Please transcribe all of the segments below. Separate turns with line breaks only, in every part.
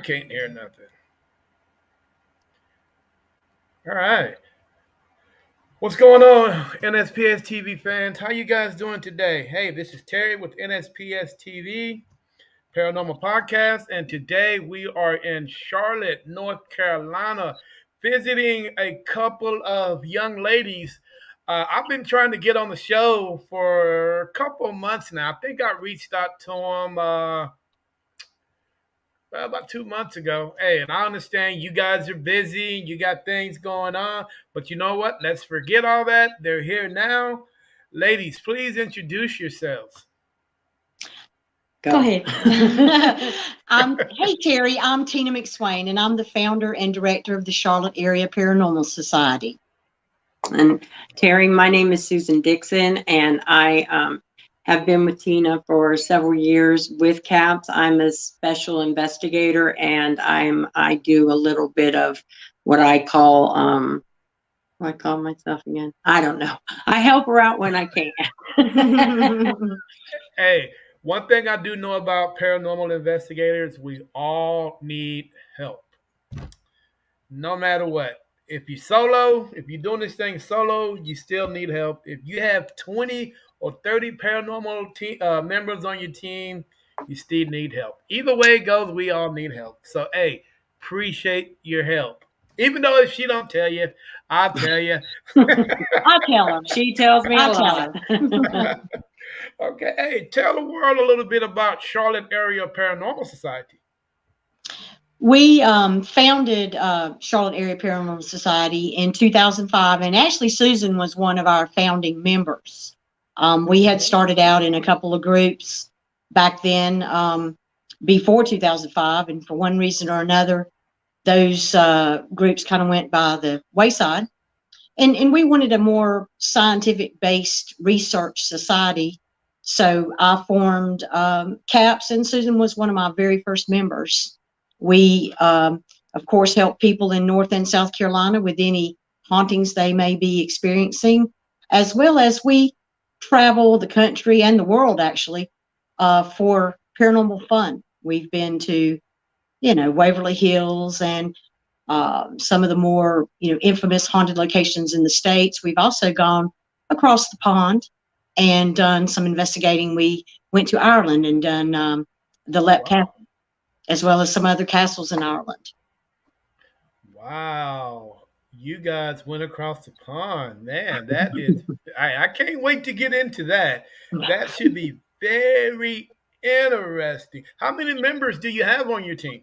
can't hear nothing. All right. What's going on, NSPS TV fans? How you guys doing today? Hey, this is Terry with NSPS TV Paranormal Podcast, and today we are in Charlotte, North Carolina, visiting a couple of young ladies. I've been trying to get on the show for a couple of months now. I think I reached out to them about 2 months ago. Hey, and I understand you guys are busy, you got things going on, but you know what? Let's forget all that. They're here now. Ladies, please introduce yourselves.
Go ahead. Hey, Terry, I'm Tina McSwain, and I'm the founder and director of the Charlotte Area Paranormal Society.
And Terry, my name is Susan Dixon, and I have been with Tina for several years with CAPS. I'm a special investigator, and I do a little bit of what I call what I call myself again. I don't know. I help her out when I can.
Hey, one thing I do know about paranormal investigators, we all need help. No matter what. If you're doing this thing solo, you still need help. If you have 20 or 30 paranormal members on your team, you still need help. Either way it goes, we all need help. So, hey, appreciate your help. Even though if she don't tell you, I'll tell you.
I'll tell her.
She tells me a lot.
Okay, hey, tell the world a little bit about Charlotte Area Paranormal Society.
We founded Charlotte Area Paranormal Society in 2005, and actually Susan was one of our founding members. We had started out in a couple of groups back then before 2005, and for one reason or another, those groups kind of went by the wayside. And we wanted a more scientific-based research society, so I formed CAPS, and Susan was one of my very first members. We, of course, help people in North and South Carolina with any hauntings they may be experiencing, as well as we travel the country and the world, actually, for paranormal fun. We've been to, Waverly Hills and some of the more, infamous haunted locations in the States. We've also gone across the pond and done some investigating. We went to Ireland and done the Lep Castle, as well as some other castles in Ireland.
Wow. You guys went across the pond. Man, that is, I can't wait to get into that. That should be very interesting. How many members do you have on your team?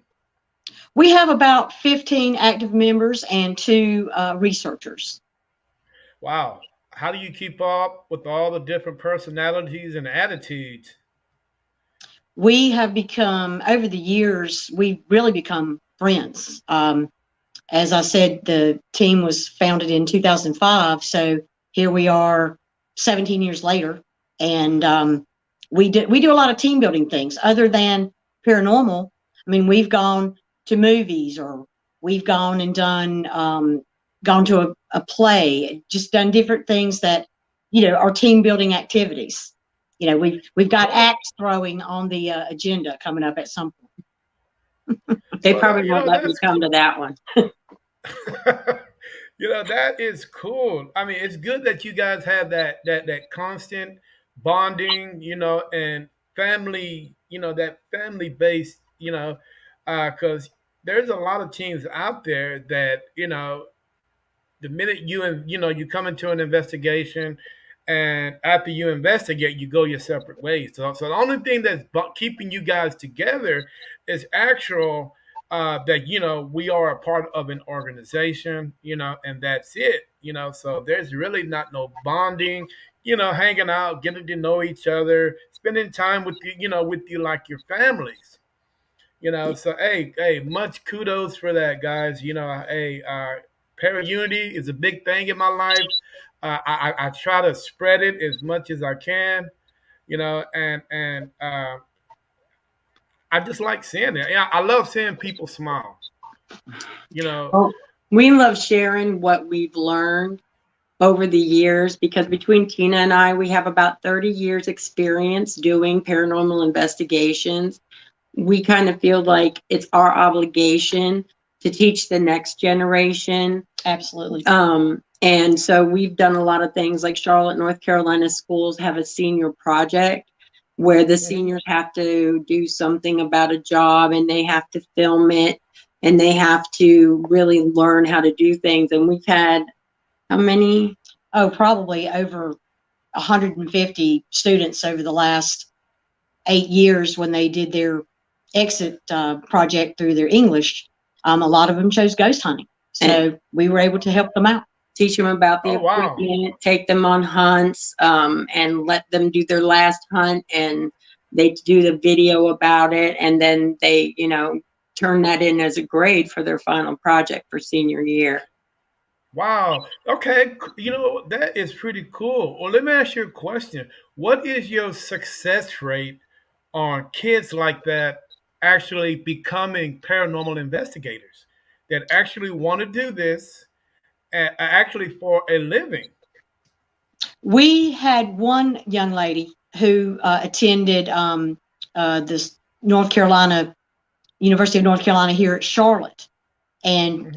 We have about 15 active members and 2 researchers.
Wow. How do you keep up with all the different personalities and attitudes?
We have become, over the years, we've really become friends. As I said, the team was founded in 2005, so here we are 17 years later, and we do a lot of team building things other than paranormal. I mean, we've gone to movies, or we've gone and done gone to a play, just done different things that are team building activities. We've got axe throwing on the agenda coming up at some point.
They probably won't let me come to that one.
That is cool. I mean, it's good that you guys have that constant bonding, and family, that family based, because there's a lot of teams out there that, the minute you come into an investigation, and after you investigate, you go your separate ways. So the only thing that's keeping you guys together is actual that we are a part of an organization, and that's it. So there's really not no bonding, hanging out, getting to know each other, spending time with you like your families. So hey, much kudos for that, guys. Para unity is a big thing in my life. I try to spread it as much as I can, and I just like seeing it. Yeah, I love seeing people smile.
Well, we love sharing what we've learned over the years, because between Tina and I, we have about 30 years experience doing paranormal investigations. we kind of feel like it's our obligation to teach the next generation.
Absolutely.
And so we've done a lot of things, like Charlotte, North Carolina schools have a senior project where the seniors have to do something about a job, and they have to film it, and they have to really learn how to do things. And we've had how many?
Oh, probably over 150 students over the last 8 years when they did their exit project through their English. A lot of them chose ghost hunting. So we were able to help them out.
Teach them about the
Oh, wow.
equipment, take them on hunts, and let them do their last hunt, and they do the video about it, and then they, turn that in as a grade for their final project for senior year.
Wow. Okay. That is pretty cool. Well, let me ask you a question. What is your success rate on kids like that actually becoming paranormal investigators that actually want to do this actually for a living?
We had one young lady who attended this North Carolina, University of North Carolina here at Charlotte, and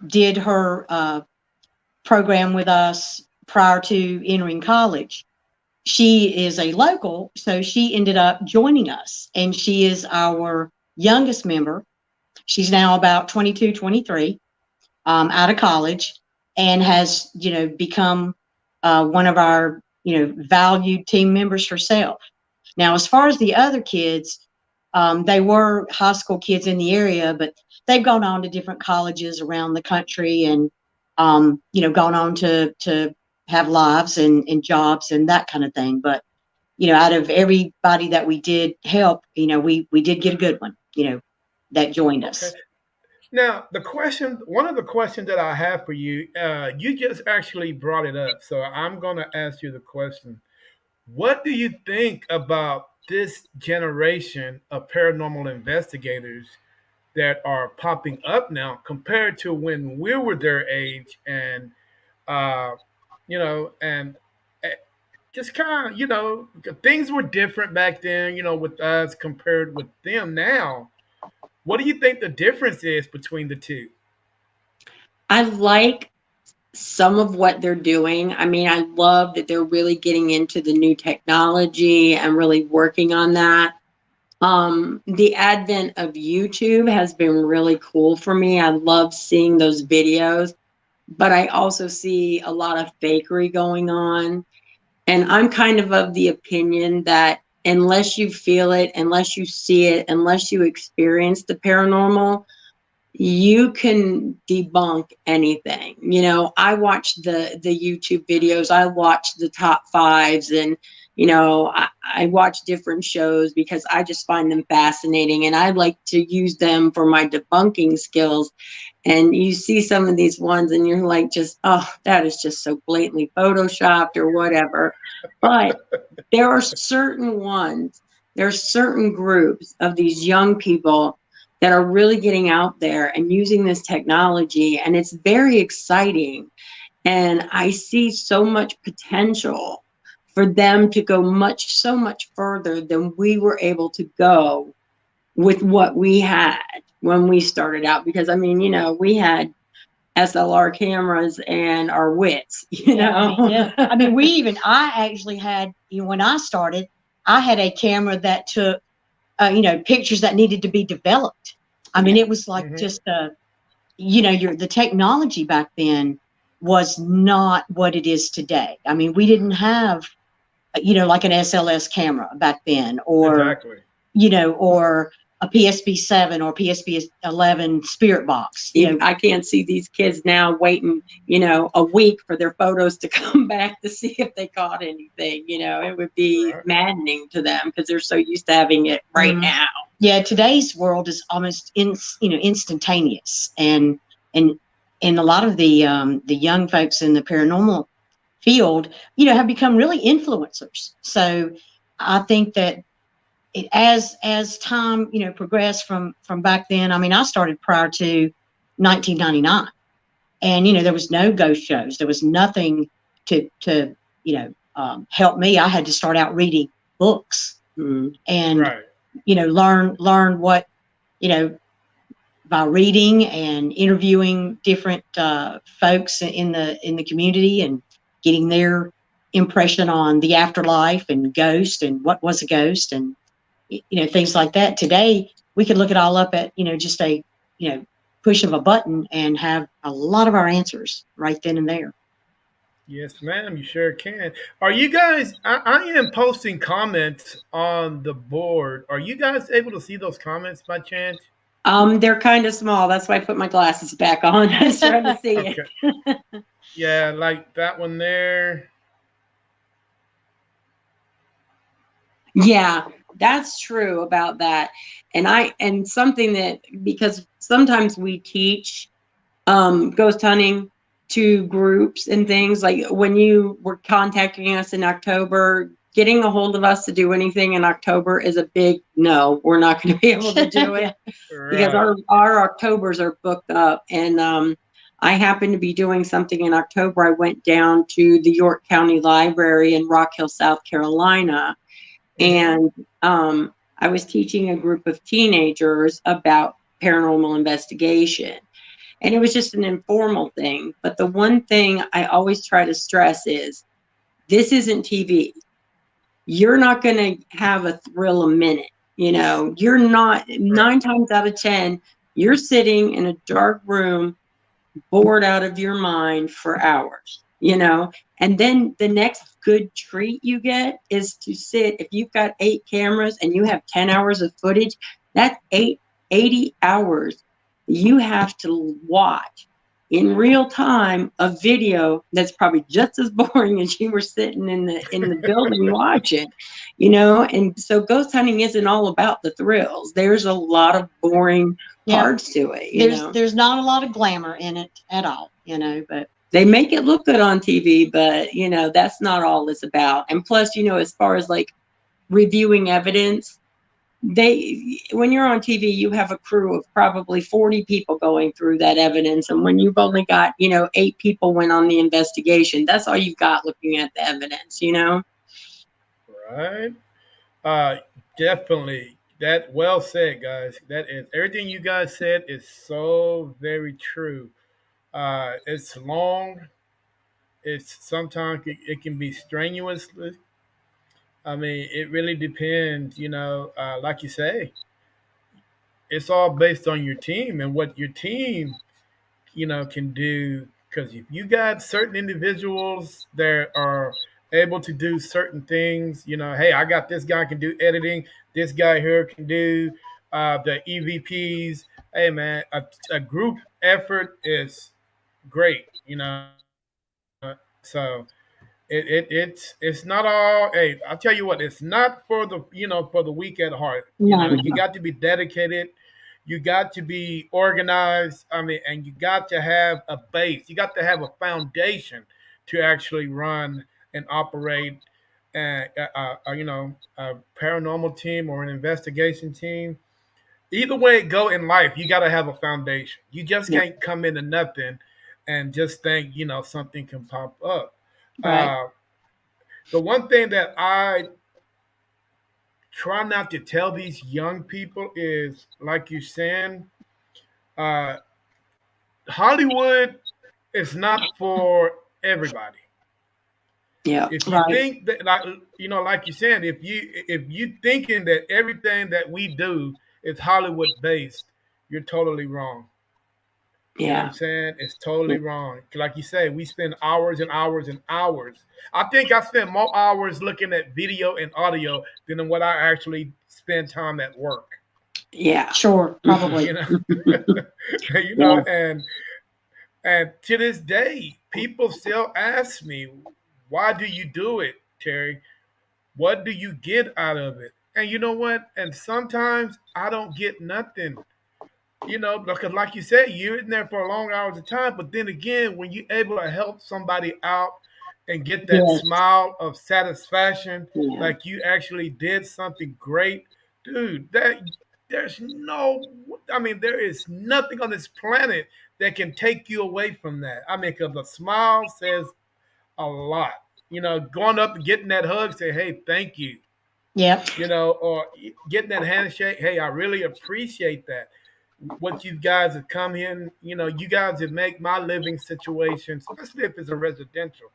did her program with us prior to entering college. She is a local, so she ended up joining us, and she is our youngest member. She's now about 22, 23, out of college, and has, become one of our, valued team members herself. Now, as far as the other kids, they were high school kids in the area, but they've gone on to different colleges around the country, and gone on to have lives and jobs and that kind of thing. But out of everybody that we did help, we did get a good one, that joined
Okay.
us.
Now, one of the questions that I have for you, you just actually brought it up. So I'm going to ask you the question. What do you think about this generation of paranormal investigators that are popping up now compared to when we were their age, and uh, and uh, just kind of, things were different back then, with us compared with them now. What do you think the difference is between the two?
I like some of what they're doing. I mean, I love that they're really getting into the new technology and really working on that. The advent of YouTube has been really cool for me. I love seeing those videos, but I also see a lot of fakery going on. And I'm kind of the opinion that unless you feel it, unless you see it, unless you experience the paranormal, you can debunk anything. I watch the YouTube videos, I watch the top fives, and I watch different shows because I just find them fascinating, and I like to use them for my debunking skills. And you see some of these ones and you're like, just, oh, that is just so blatantly photoshopped or whatever. But there are certain ones, there are certain groups of these young people that are really getting out there and using this technology, and it's very exciting. And I see so much potential for them to go so much further than we were able to go with what we had when we started out. Because I mean, we had SLR cameras and our wits,
Yeah. I mean, I actually had, when I started, I had a camera that took, pictures that needed to be developed. I mean, it was like just, the technology back then was not what it is today. I mean, we didn't have, like an SLS camera back then, or,
Exactly.
or a PSP 7 or PSP 11 spirit box.
I can't see these kids now waiting, a week for their photos to come back to see if they caught anything. It would be
Right.
maddening to them because they're so used to having it right now.
Yeah, today's world is almost instantaneous, and a lot of the young folks in the paranormal field, have become really influencers. So I think that as time progressed from back then. I mean, I started prior to 1999, and there was no ghost shows. There was nothing to help me. I had to start out reading books, and
Right.
learn what, you know, by reading and interviewing different folks in the community and getting their impression on the afterlife and ghost and what was a ghost and things like that. Today we could look it all up at just a you know push of a button and have a lot of our answers right then and there.
Yes, ma'am, you sure can. Are you guys, I am posting comments on the board. Are you guys able to see those comments by chance?
They're kind of small. That's why I put my glasses back on. I was trying to see
Okay.
it.
Yeah, like that one there.
Yeah, that's true about that. And something that, because sometimes we teach ghost hunting to groups and things, like when you were contacting us in October, getting a hold of us to do anything in October is a big no. We're not going to be able to do it because
Right.
our Octobers are booked up. And I happened to be doing something in October. I went down to the York County Library in Rock Hill, South Carolina,
Mm-hmm.
and I was teaching a group of teenagers about paranormal investigation. And it was just an informal thing. But the one thing I always try to stress is this isn't TV. You're not going to have a thrill a minute. You're not,
Right.
9 times out of 10, you're sitting in a dark room bored out of your mind for hours. And then the next good treat you get is to sit, if you've got 8 cameras and you have 10 hours of footage, that's 80 hours you have to watch in real time a video that's probably just as boring as you were sitting in the building watching. And so ghost hunting isn't all about the thrills. There's a lot of boring
Yeah,
parts to it,
there's not a lot of glamour in it at all, but
they make it look good on TV, but that's not all it's about. And plus, as far as like reviewing evidence, when you're on TV, you have a crew of probably 40 people going through that evidence. And when you've only got, 8 people went on the investigation, that's all you've got looking at the evidence.
Right. Uh, Definitely. That well said, guys. That is everything you guys said is so very true. It's long. It's sometimes it can be strenuous. I mean, it really depends. Like you say, it's all based on your team and what your team can do. Because if you got certain individuals that are able to do certain things, hey, I got this guy can do editing, this guy here can do the EVPs. Hey, man, a group effort is great. So it's not all. Hey, I'll tell you what, it's not for the for the weak at heart.
no.
You got to be dedicated. You got to be organized. I mean, and you got to have a base. You got to have a foundation to actually run and operate, a paranormal team or an investigation team. Either way it go in life, you got to have a foundation. You just
Yeah,
can't come into nothing and just think something can pop up.
Right.
Uh, the one thing that I try not to tell these young people is, like you're saying, uh, Hollywood is not for everybody.
yeah,
If you
Right.
think that, like you're saying, if you thinking that everything that we do is Hollywood based, you're totally wrong. You know what I'm
yeah,
saying? It's totally wrong. Like you say, we spend hours and hours and hours. I think I spend more hours looking at video and audio than what I actually spend time at work.
yeah.
Sure, probably.
You know,
Yeah,
and to this day, people still ask me, "Why do you do it, Terry? What do you get out of it?" And you know what? And sometimes I don't get nothing. Because like you said, you're in there for long hours of time. But then again, when you're able to help somebody out and get that
Yes.
smile of satisfaction,
yeah,
like you actually did something great, dude, there's no, I mean, there is nothing on this planet that can take you away from that. I mean, because a smile says a lot. Going up and getting that hug, say, hey, thank you.
Yep.
or getting that handshake. Hey, I really appreciate that. What you guys have come in, you guys have make my living situation, especially if it's a residential,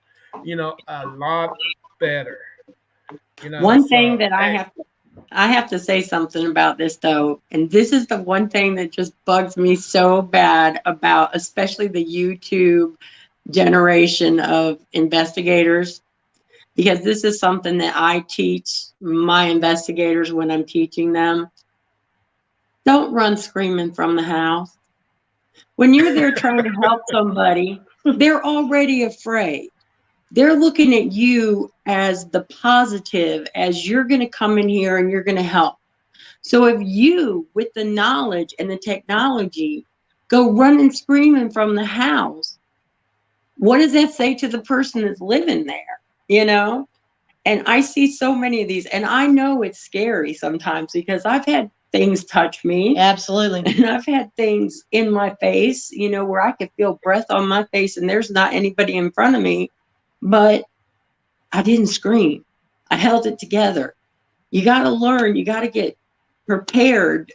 a lot better.
One thing
So
that
hey,
I have to say something about this though, and this is the one thing that just bugs me so bad about especially the YouTube generation of investigators, because this is something that I teach my investigators when I'm teaching them. Don't run screaming from the house. When you're there trying to help somebody, they're already afraid. They're looking at you as the positive, as you're going to come in here and you're going to help. So if you, with the knowledge and the technology, go running screaming from the house, what does that say to the person that's living there? You know? And I see so many of these, and I know it's scary sometimes because I've had things touch me
Absolutely.
and I've had things in my face, where I could feel breath on my face and there's not anybody in front of me, but I didn't scream. I held it together. You got to learn, you got to get prepared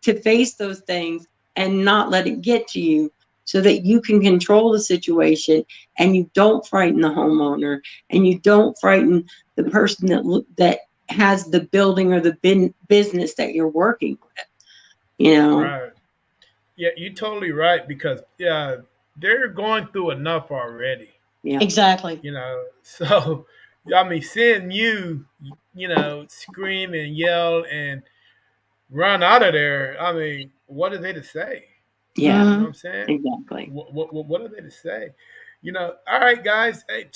to face those things and not let it get to you so that you can control the situation and you don't frighten the homeowner and you don't frighten the person that has the building or the business that you're working with, you know.
right. Yeah, you're totally right because they're going through enough already.
Yeah.
Exactly.
So I mean, seeing you, scream and yell and run out of there. I mean, what are they to say?
Yeah,
You know what
Hmm.
I'm saying?
exactly.
What are they to say? All right, guys. Hey,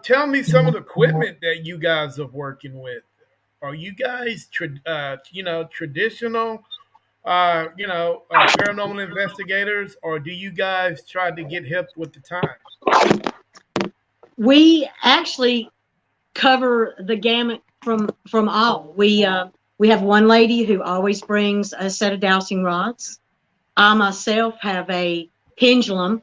tell me some of the equipment that you guys are working with. Are you guys, traditional, paranormal investigators, or do you guys try to get hip with the time?
We actually cover the gamut from all. We have one lady who always brings a set of dowsing rods. I myself have a pendulum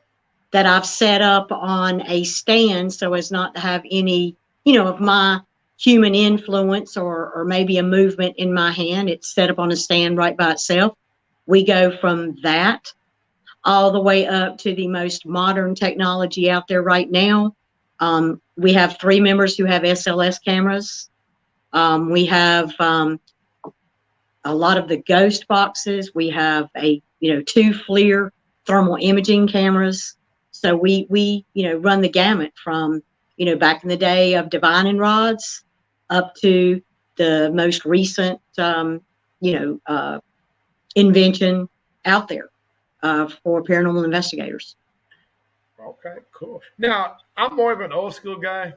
that I've set up on a stand so as not to have any, of my human influence or maybe a movement in my hand. It's set up on a stand right by itself. We go from that all the way up to the most modern technology out there right now. We have three members who have SLS cameras. We have a lot of the ghost boxes. We have two FLIR thermal imaging cameras. So we run the gamut from back in the day of divining rods up to the most recent you know invention out there for paranormal investigators.
Okay, cool. Now, I'm more of an old school guy,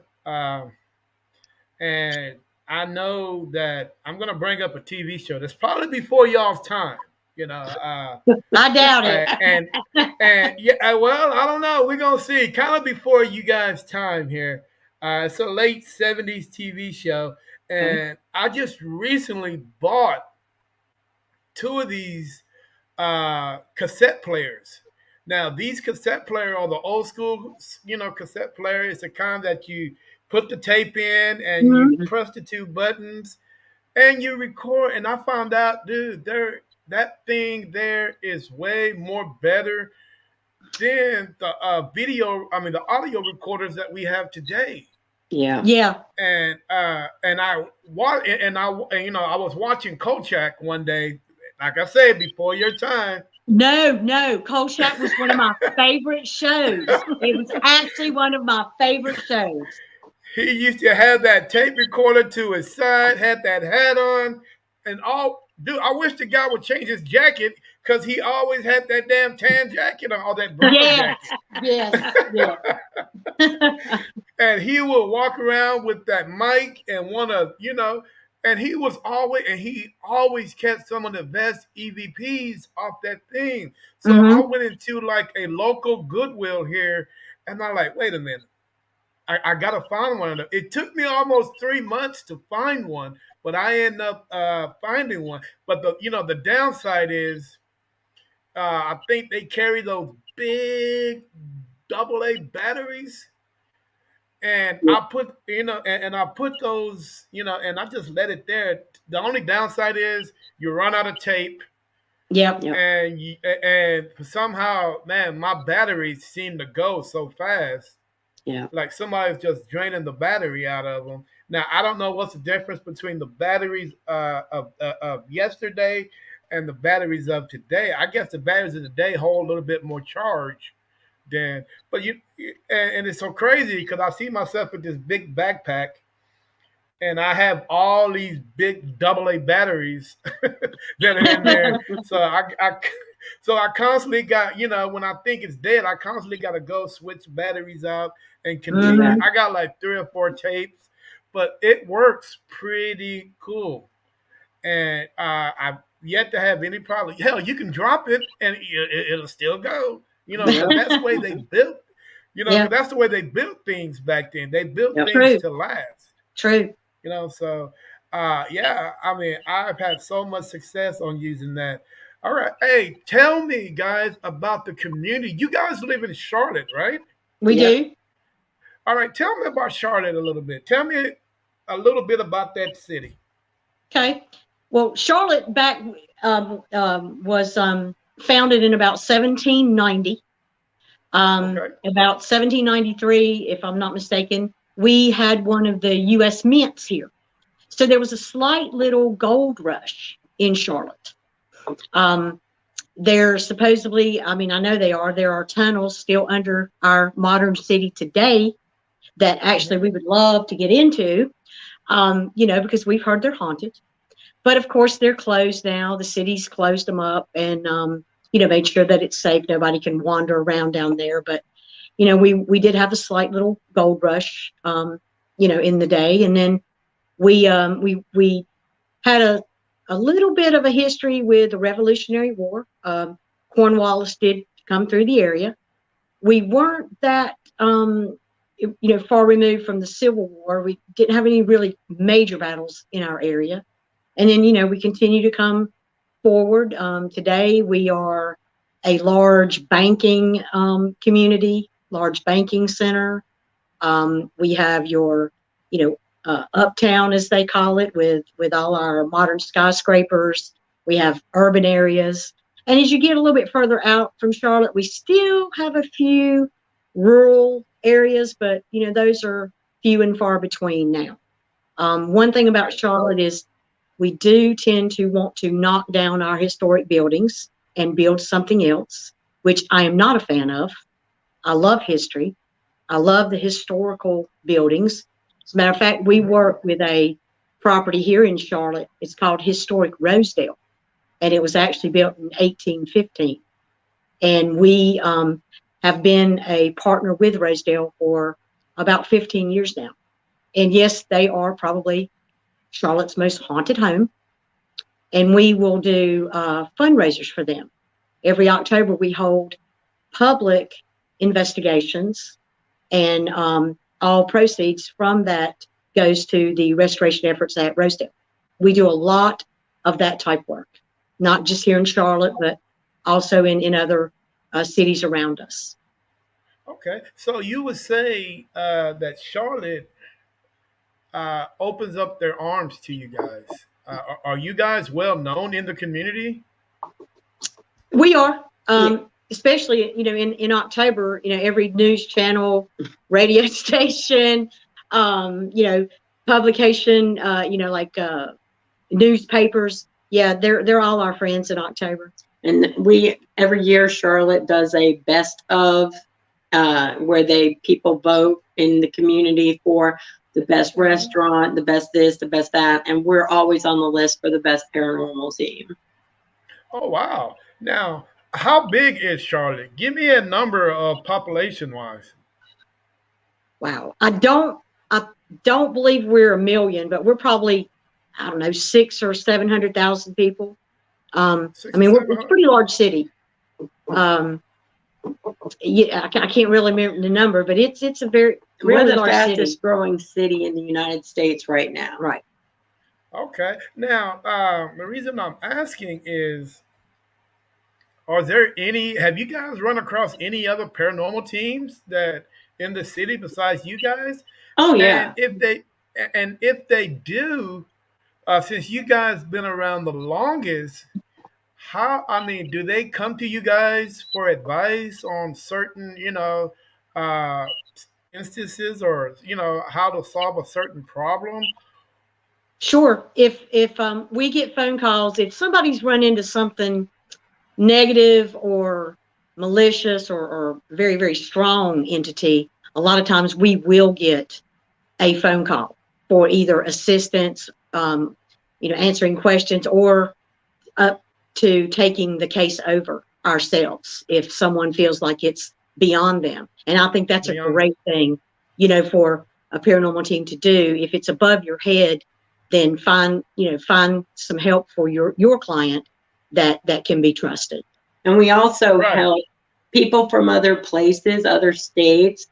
and I know that I'm going to bring up a TV show that's probably before y'all's time. You know, uh,
I doubt it.
and yeah, well, I don't know. We're gonna see. Kind of before you guys' time here. It's a late '70s TV show,
Okay.
and I just recently bought two of these cassette players. Now, these cassette players are the old school, cassette player. It's the kind that you put the tape in and you
Mhm.
press the two buttons and you record. And I found out, dude, that thing there is way more better than the the audio recorders that we have today.
Yeah.
Yeah.
And I wa- and, I was watching Kolchak one day, like I said, before your time.
No, no. Kolchak was one of my favorite shows. It was actually one of my favorite shows.
He used to have that tape recorder to his side, had that hat on, and all. Dude, I wish the guy would change his jacket because he always had that damn tan jacket on, or that brown
Yes,
jacket.
yes, yes.
And he would walk around with that mic and and he always kept some of the best EVPs off that thing. So I
Hmm.
went into like a local Goodwill here, and I'm like, wait a minute, I gotta find one of them. It took me almost 3 months to find one, but I end up finding one. But the downside is I think they carry those big AA batteries, and
Yeah.
I put and I put those and I just let it there. The only downside is you run out of tape,
Yep.
Yep.
and somehow, man, my batteries seem to go so fast.
Yeah.
Like somebody's just draining the battery out of them. Now I don't know what's the difference between the batteries of yesterday and the batteries of today. I guess the batteries of today hold a little bit more charge than, but and it's so crazy because I see myself with this big backpack and I have all these big AA batteries that are in there. So so I constantly got, when I think it's dead, I constantly got to go switch batteries out and continue.
Mhm.
Exactly.
I got like 3 or 4 tapes, but it works pretty cool. And I've yet to have any problem. Hell, you can drop it and it'll still go.
Yep.
Because that's the way they built. Because
Yeah.
that's the way they built things back then. They built
Yep.
things
True.
to last.
True.
So yeah, I mean, I've had so much success on using that. All right, hey, tell me, guys, about the community. You guys live in Charlotte, right?
We
Yep.
do.
All right, tell me about Charlotte a little bit. Tell me a little bit about that city.
Okay. Well, Charlotte back was founded in about 1790.
Okay.
About 1793, if I'm not mistaken, we had one of the U.S. mints here. So there was a slight little gold rush in Charlotte. Um, there supposedly, I mean, I know there are tunnels still under our modern city today that actually
Hmm.
we would love to get into, because we've heard they're haunted. But of course, they're closed now. The city's closed them up and, made sure that it's safe. Nobody can wander around down there. But, we did have a slight little gold rush, in the day. And then we had a little bit of a history with the Revolutionary War. Cornwallis did come through the area. We weren't that, far removed from the Civil War. We didn't have any really major battles in our area. And then, we continue to come forward. Today, we are a large banking community, large banking center. We have your, uptown, as they call it, with all our modern skyscrapers. We have urban areas. And as you get a little bit further out from Charlotte, we still have a few rural areas, but, those are few and far between now. One thing about
Okay.
Charlotte is we do tend to want to knock down our historic buildings and build something else, which I am not a fan of. I love history. I love the historical buildings. As a matter of fact, we
Hmm.
work with a property here in Charlotte. It's called Historic Rosedale, and it was actually built in 1815. And we have been a partner with Rosedale for about 15 years now. And yes, they are probably Charlotte's most haunted home. And we will do fundraisers for them. Every October, we hold public investigations, and all proceeds from that goes to the restoration efforts at Rosedale. We do a lot of that type work, not just here in Charlotte, but also in other cities around us.
Okay. So you would say that Charlotte opens up their arms to you guys. Are you guys well known in the community?
We are,
Yeah.
especially, in October, every news channel, radio station, publication, like newspapers. Yeah, they're all our friends in October.
And we every year Charlotte does a best of where they people vote in the community for the best
Hmm.
restaurant, the best this, the best that, and we're always on the list for the best paranormal team.
Oh wow! Now, how big is Charlotte? Give me a number of population wise.
Wow. I don't believe we're a million, but we're probably, I don't know, 600,000 or 700,000 people. I
Six or
mean,
seven
it's a
hundred.
pretty large city. Um, yeah, I can't really remember the number, but it's a very
We're
really
the
large city.
fastest growing city in the United States right now.
Right.
Okay. Now, the reason I'm asking is, are there any? Have you guys run across any other paranormal teams that in the city besides you guys?
Oh
And
yeah.
if they do, since you guys been around the longest, how, I mean, do they come to you guys for advice on certain, uh, instances, or how to solve a certain problem?
Sure. If we get phone calls, if somebody's run into something negative or malicious or very, very strong entity, a lot of times we will get a phone call for either assistance, answering questions, or up to taking the case over ourselves if someone feels like it's beyond them. And I think that's a
Beyond.
great thing, for a paranormal team to do. If it's above your head, then find some help for your client that can be trusted.
And we also
Right.
help people from other places, other states,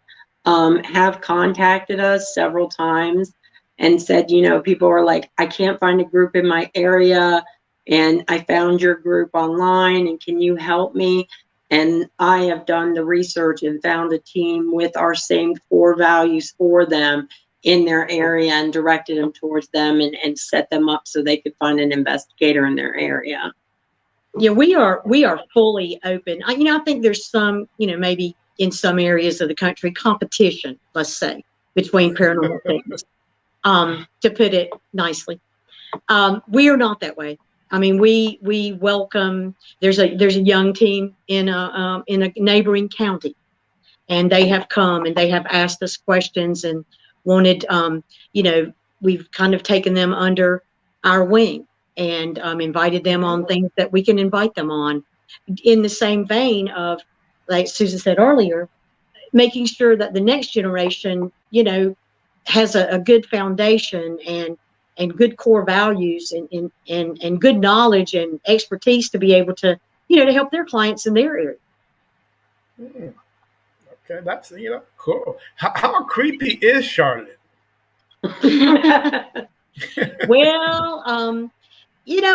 have contacted us several times and said, people are like, I can't find a group in my area, and I found your group online, and can you help me? And I have done the research and found a team with our same core values for them in their area and directed them towards them, and set them up so they could find an investigator in their area.
Yeah, we are fully open. I think there's some, maybe in some areas of the country, competition, let's say, between paranormal things. To put it nicely, we are not that way. I mean, we welcome. There's a young team in a neighboring county, and they have come and they have asked us questions and wanted, we've kind of taken them under our wing and invited them
Hmm.
on things that we can invite them on, in the same vein of, like Susan said earlier, making sure that the next generation, has a good foundation and good core values and good knowledge and expertise to be able to, to help their clients in their area.
Hmm. Okay, that's cool. How creepy is Charlotte?
Well,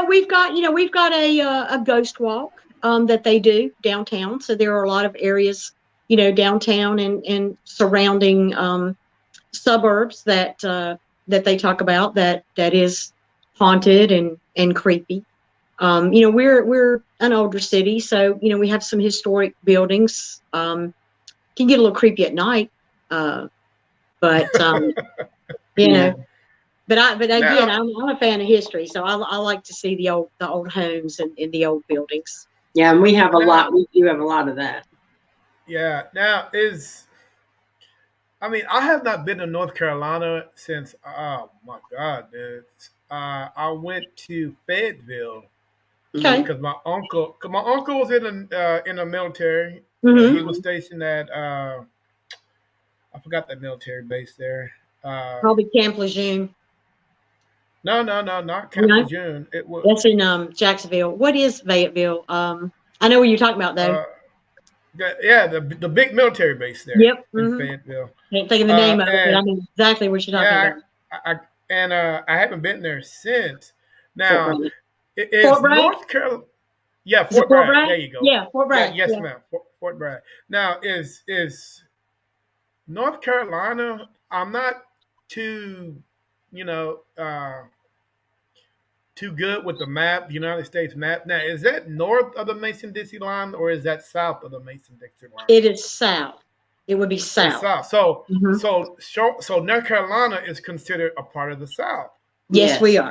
we've got a ghost walk that they do downtown. So there are a lot of areas, downtown and surrounding suburbs that they talk about that is haunted and creepy. We're an older city, so we have some historic buildings. Can get a little creepy at night, uh, but you
Yeah.
know. But again,
Now,
I'm a fan of history, so I like to see the old homes and the old buildings.
Yeah, and we have a
now,
lot. We do have a lot of that.
yeah. Now is I mean, I have not been to North Carolina since, oh my God, dude. I went to Fayetteville
Hmm.
Okay.
because my uncle was in the military. He
Mm-hmm.
was
Hmm.
stationed at I forgot that military base there. Uh,
Probably Camp Lejeune.
no, no, no, not Camp
No,
Lejeune. It was
that's in Jacksonville. What is Fayetteville? I know what you're talking about though.
uh, yeah, the big military base there
Yep.
in
Mm-hmm.
Fayetteville.
Can't think of the name of it, but I
And
know exactly what you're talking
yeah,
about.
I haven't been there since.
Fort
Now,
Bragg.
is
Fort Bragg?
North Carolina? Yeah,
Is it
Fort
Fort
Bragg.
Bragg?
There you go.
Yeah, Fort
Yeah,
Bragg.
yes,
Yeah.
ma'am. Fort Bragg. Now, is North Carolina? I'm not too, you know, too good with the map, the United States map. Now, is that north of the Mason-Dixie line, or is that south of the Mason-Dixie line?
It is south. It would be
It's
south.
south. So,
Hmm.
North Carolina is considered a part of the South.
Yes, we
Yes.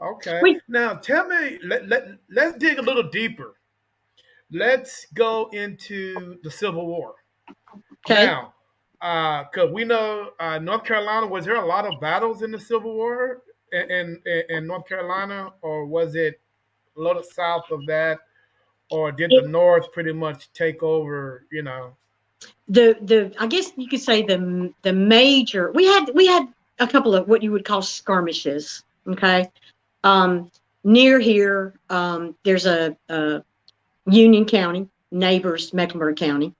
are.
Okay.
We
Now, tell me. Let's dig a little deeper. Let's go into the Civil War.
okay.
Now, because we know North Carolina, was there a lot of battles in the Civil War in North Carolina, or was it a little south of that, or did the
It,
North pretty much take over?
the I guess you could say the major, we had a couple of what you would call skirmishes. Okay. Um, Near here, there's a Union County neighbors Mecklenburg County,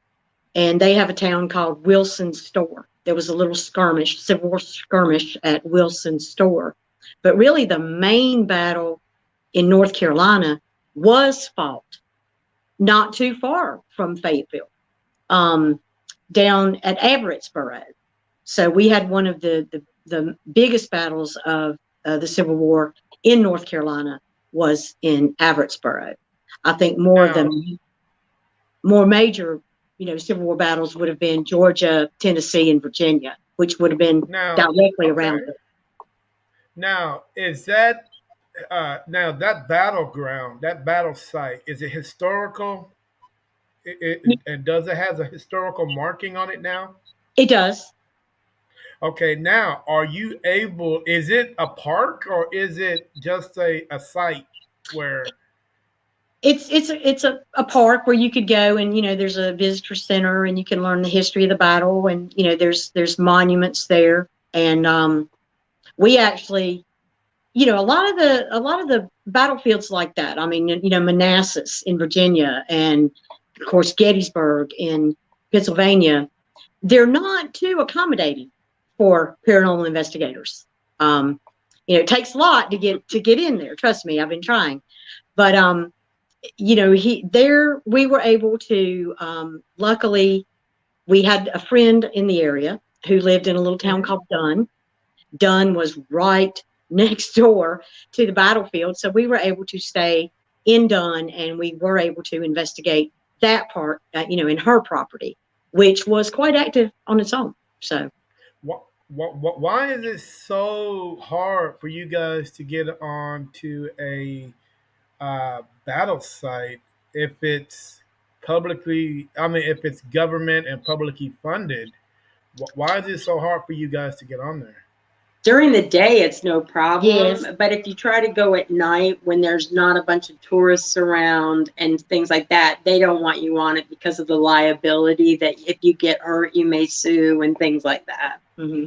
and they have a town called Wilson Store. There was a little skirmish, Civil War skirmish at Wilson Store, but really the main battle in North Carolina was fought not too far from Fayetteville. Um, down at Averrettsboro. So we had one of the biggest battles of the Civil War in North Carolina was in Averrettsboro. I think more of
Now,
the more major, Civil War battles would have been Georgia, Tennessee, and Virginia, which would have been
now,
directly around
okay.
it.
Now, is that now that battleground, that battle site, is it historical? And does it has a historical marking on it now?
It does.
Okay, now are you able? Is it a park or is it just a site where?
It's a park where you could go, and there's a visitor center, and you can learn the history of the battle, and there's monuments there, and we actually, a lot of the battlefields like that. I mean, Manassas in Virginia, and of course Gettysburg in Pennsylvania. They're not too accommodating for paranormal investigators. It takes a lot to get in there. Trust me, I've been trying, but we were able to. Luckily, we had a friend in the area who lived in a little town
Mhm.
called Dunn. Dunn was right next door to the battlefield, so we were able to stay in Dunn, and we were able to investigate that part, in her property, which was quite active on its own. So,
Why is it so hard for you guys to get onto a battle site if it's publicly? I mean, if it's government and publicly funded, why is it so hard for you guys to get on there?
During the day, it's no problem.
yes,
But if you try to go at night when there's not a bunch of tourists around and things like that, they don't want you on it because of the liability that if you get hurt, you may sue and things like that.
hmm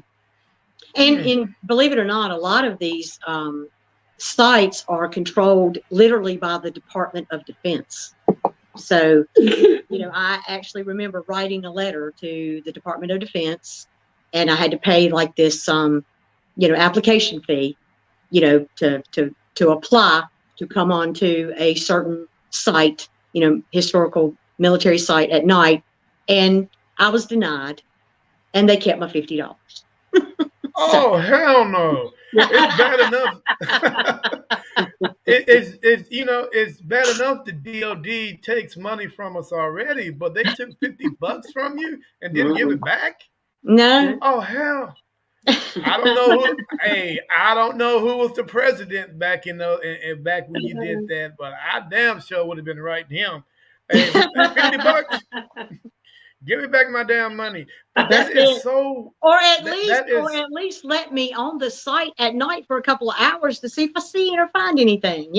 and
Hmm.
and believe it or not, a lot of these sites are controlled literally by the Department of Defense. So, I actually remember writing a letter to the Department of Defense, and I had to pay like this, application fee, to apply to come onto a certain site, historical military site at night, and I was denied, and they kept my $50. So,
Oh hell no! It's bad enough. It's bad enough the DOD takes money from us already, but they took $50 from you and didn't give
Mhm.
it back.
no,
Oh hell! I don't know who. Hey, I don't know who was the president back back when you did that, but I damn sure would have been writing him. Hey, $50, give me back my damn money. But that
that's
is
it.
so.
Or at
That
least,
that
or
is
at least let me on the site at night for a couple of hours to see if I see it or find anything.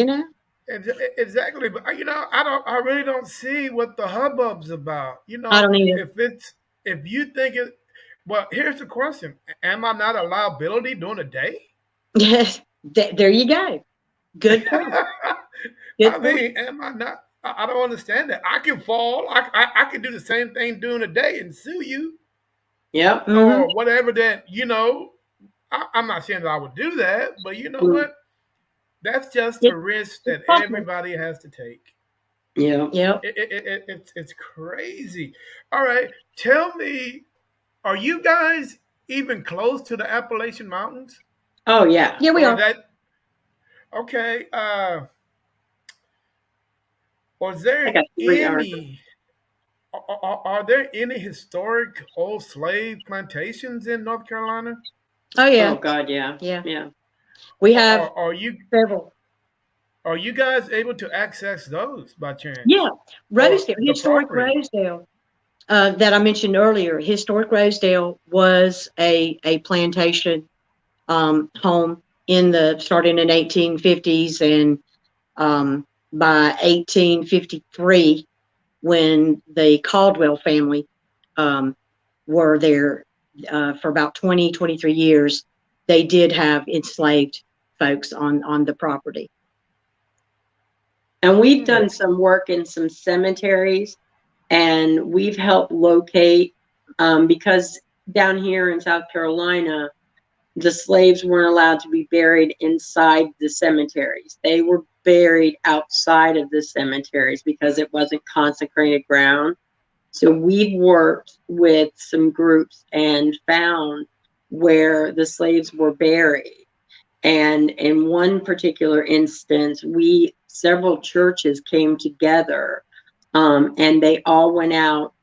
exactly. But I really don't see what the hubbub's about.
I don't either.
If you think it. Well, here's the question: am I not a liability during the day?
Yes, there you go. Good point.
I
Good point.
mean, am I not? I don't understand that. I can fall. I can do the same thing during the day and sue you
Yep.
hmm
or whatever. That I'm not saying that I would do that, but you know
Mm.
what? That's just a
It,
risk
it's
that
possible.
everybody has to take.
Yep.
Yep.
It's crazy. All right, tell me, are you guys even close to the Appalachian Mountains,
Oh yeah.
Yeah, we
or
are.
that? Okay, or is
I
there
got 3 hours.
are there any historic old slave plantations in North Carolina?
Oh
Oh
yeah,
God, yeah.
yeah.
Yeah.
We have
Are you
several.
guys able to access those by
Yeah,
chance, or
Rosedale,
the
historic
property?
Rosedale, that I mentioned earlier. Historic Rosedale was a plantation home starting in 1850s, and by 1853, when the Caldwell family um, were there for about 23 years, they did have enslaved folks on the property.
And we've
Hmm.
done some work in some cemeteries, and we've helped locate because down here in South Carolina, the slaves weren't allowed to be buried inside the cemeteries. They were buried outside of the cemeteries because it wasn't consecrated ground. So we've worked with some groups and found where the slaves were buried. And in one particular instance, several churches came together, and they all went out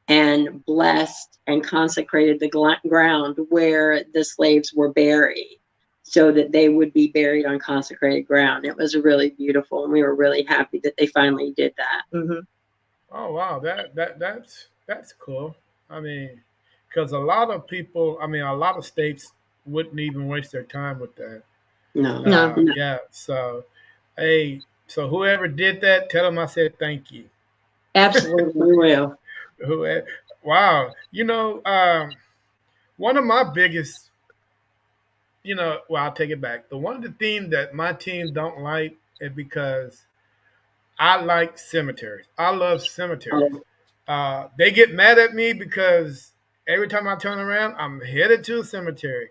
and blessed and consecrated the ground where the slaves were buried, so that they would be buried on consecrated ground. It was really beautiful, and we were really happy that they finally did that.
Hmm.
Oh wow, that's cool. I mean, because a lot of people, I mean, a lot of states wouldn't even waste their time with that.
No.
No.
Yeah. So, hey, so whoever did that, tell them I said thank you.
Absolutely, we will.
Who? Wow. One of my biggest, well, I'll take it back. The one of the things that my team don't like is because I like cemeteries. I love cemeteries.
Oh,
They get mad at me because every time I turn around, I'm headed to a cemetery.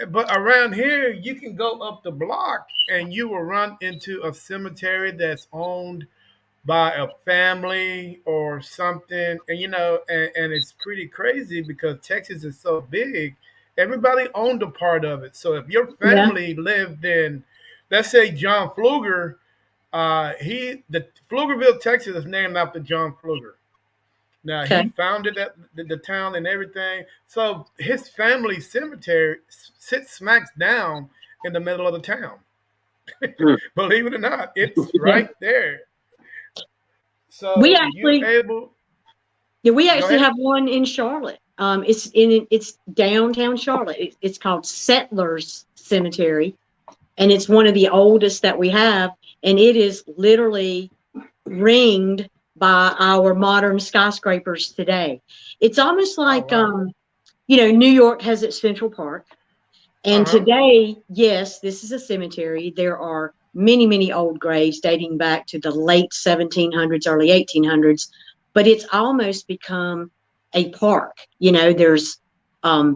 But around here, you can go up the block and you will run into a cemetery that's owned by a family or something. And it's pretty crazy because Texas is so big. Everybody owned a part of it. So if your
yeah.
family lived in, let's say John Pfluger, the Pflugerville, Texas is named after John Pfluger. Now he
Okay.
founded the town and everything. So his family cemetery sits smacks down in the middle of the town.
Mm.
Believe it or not, it's
Yeah.
right there.
We
So you're
actually,
able.
yeah, we
Go
actually
ahead.
have one in Charlotte. It's downtown Charlotte. It's called Settlers Cemetery, and it's one of the oldest that we have, and it is literally ringed by our modern skyscrapers today. It's almost
Oh
like
wow.
New York has its Central Park.
Uh
And
huh.
today, yes, this is a cemetery. There are many, many old graves dating back to the late 1700s, early 1800s, but it's almost become a park. There's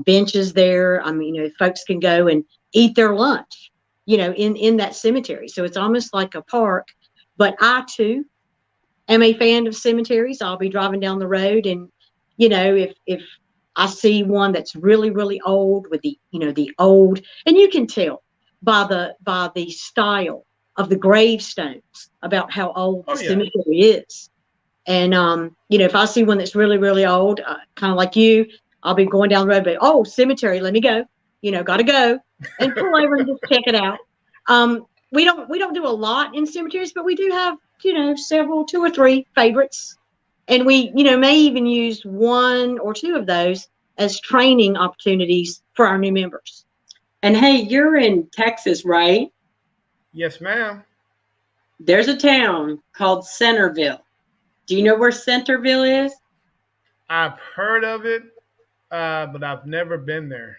benches there. I mean, folks can go and eat their lunch, in that cemetery. So it's almost like a park. But I too am a fan of cemeteries. I'll be driving down the road, and if I see one that's really really old with the old, and you can tell by the style of the gravestones about how old the
Oh yeah.
cemetery is. And if I see one that's really really old, kind of like you, I'll be going down the road, but oh, cemetery, let me go. Got to go and pull over and just check it out. We don't do a lot in cemeteries, but we do have several, two or three favorites, and we may even use one or two of those as training opportunities for our new members.
And hey, you're in Texas, right?
Yes, ma'am.
There's a town called Centerville. Do you know where Centerville is?
I've heard of it, but I've never been there.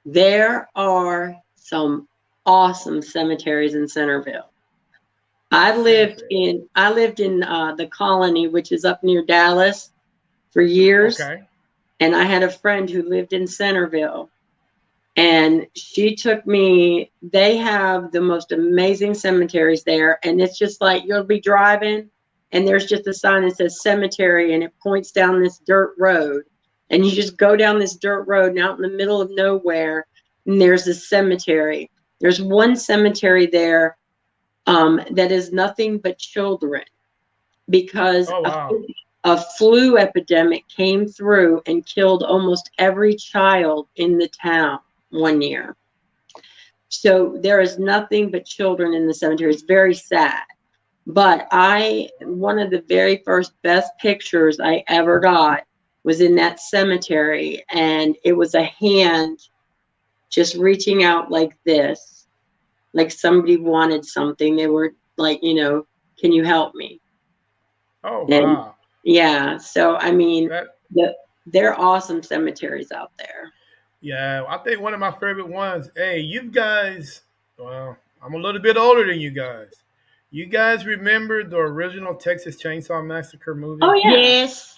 There are some awesome cemeteries in Centerville.
Centerville.
I lived in the Colony, which is up near Dallas, for years,
Okay.
and I had a friend who lived in Centerville, and she took me. They have the most amazing cemeteries there, and it's just like you'll be driving, and there's just a sign that says cemetery, and it points down this dirt road, and you just go down this dirt road, and out in the middle of nowhere, and there's a cemetery. There's one cemetery there, that is nothing but children, because
Oh wow.
a flu epidemic came through and killed almost every child in the town one year. So there is nothing but children in the cemetery. It's very sad. But one of the very first best pictures I ever got was in that cemetery, and it was a hand just reaching out like this, like somebody wanted something. They were like, can you help me?
Oh
And
wow.
yeah, so I mean,
That
there are awesome cemeteries out there.
Yeah, I think one of my favorite ones. Hey, you guys. Well, I'm a little bit older than you guys. You guys remember the original Texas Chainsaw Massacre
Oh
movie?
yeah,
Yes.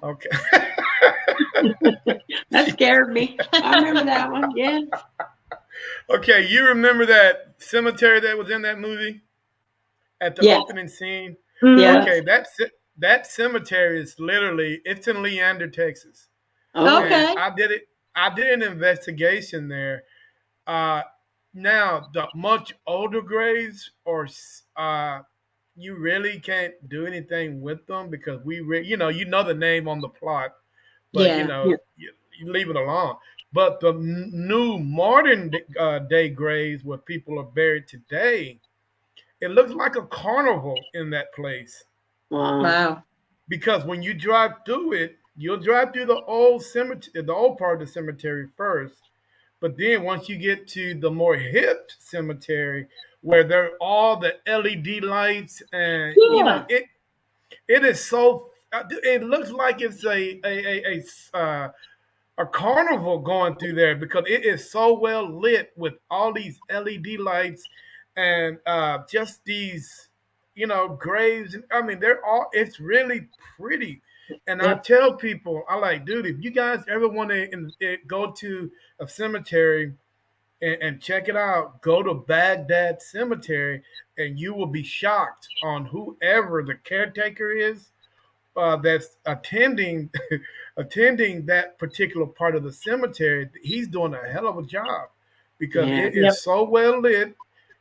Okay.
that scared me. I remember that one. Yeah.
Okay, you remember that cemetery that was in that movie at the
Yes.
opening scene?
Hmm.
Yes.
Okay, that cemetery is literally it's in Leander, Texas,
Okay.
and
Okay.
I did an investigation there. Uh, Now the much older graves are you really can't do anything with them because you know the name on the plot, but
Yeah.
Yeah.
you leave it alone. But the new modern day graves where people are buried today, it looks like a carnival in that place
Wow.
Wow.
because when you drive through it, you'll drive through the old cemetery, the old part of the cemetery first. But then once you get to the more hip cemetery, where there are all the LED lights, and
Yeah.
it is so. It looks like it's a carnival going through there because it is so well lit with all these LED lights and just these graves. I mean, they're all. It's really pretty. And I
Yep.
tell people, I like, dude, if you guys ever want to go to a cemetery and check it out, go to Baghdad Cemetery, and you will be shocked on whoever the caretaker is that's attending attending that particular part of the cemetery. He's doing a hell of a job because
Yeah.
it is
Yep.
so well lit.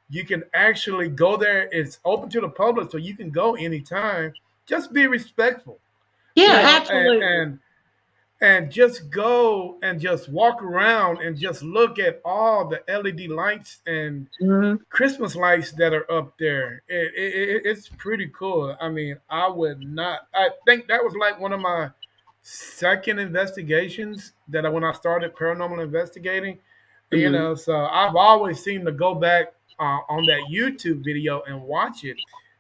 You can actually go there. It's open to the public, so you can go anytime. Just be respectful, you
Yeah.
Yeah.
know,
Absolutely.
and just go and just walk around and just look at all the LED lights and
Hmm.
Christmas lights that are up there. It's pretty cool. I mean, I would not. I think that was like one of my second investigations that when I started paranormal investigating.
Hmm.
So I've always seemed to go back on that YouTube video and watch it.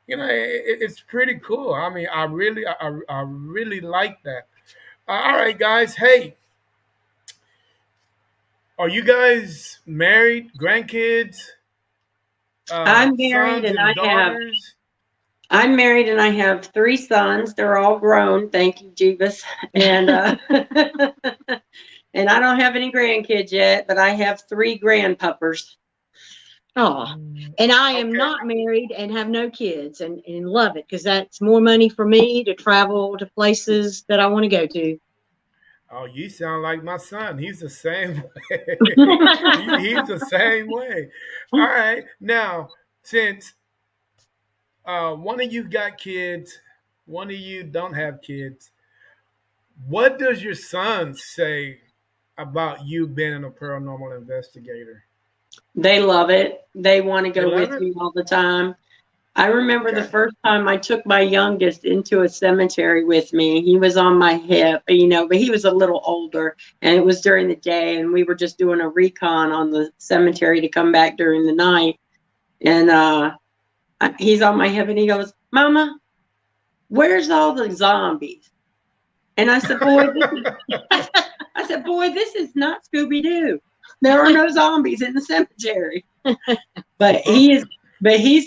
It's pretty cool. I mean, I really like that. All right, guys. Hey, are you guys married? Grandkids?
I'm married
Sons
and
and daughters?
I'm married and I have three sons. They're all grown. Thank you, Jeebus. And and I don't have any grandkids yet, but I have three grandpuppers.
Oh, and I am
Okay.
not married and have no kids and love it because that's more money for me to travel to places that I want to go to.
Oh, you sound like my son. He's the same way. He's the same way. All right. Now, since one of you got kids, one of you don't have kids, what does your son say about you being a paranormal investigator?
They love it. They want to
They
go
love
with
it?
me all the time. I remember the
Okay.
first time I took my youngest into a cemetery with me. He was on my hip, but he was a little older, and it was during the day, and we were just doing a recon on the cemetery to come back during the night. And he's on my hip, and he goes, "Mama, where's all the zombies?" And I said, "Boy, this is not Scooby Doo. There are no zombies in the cemetery." But he's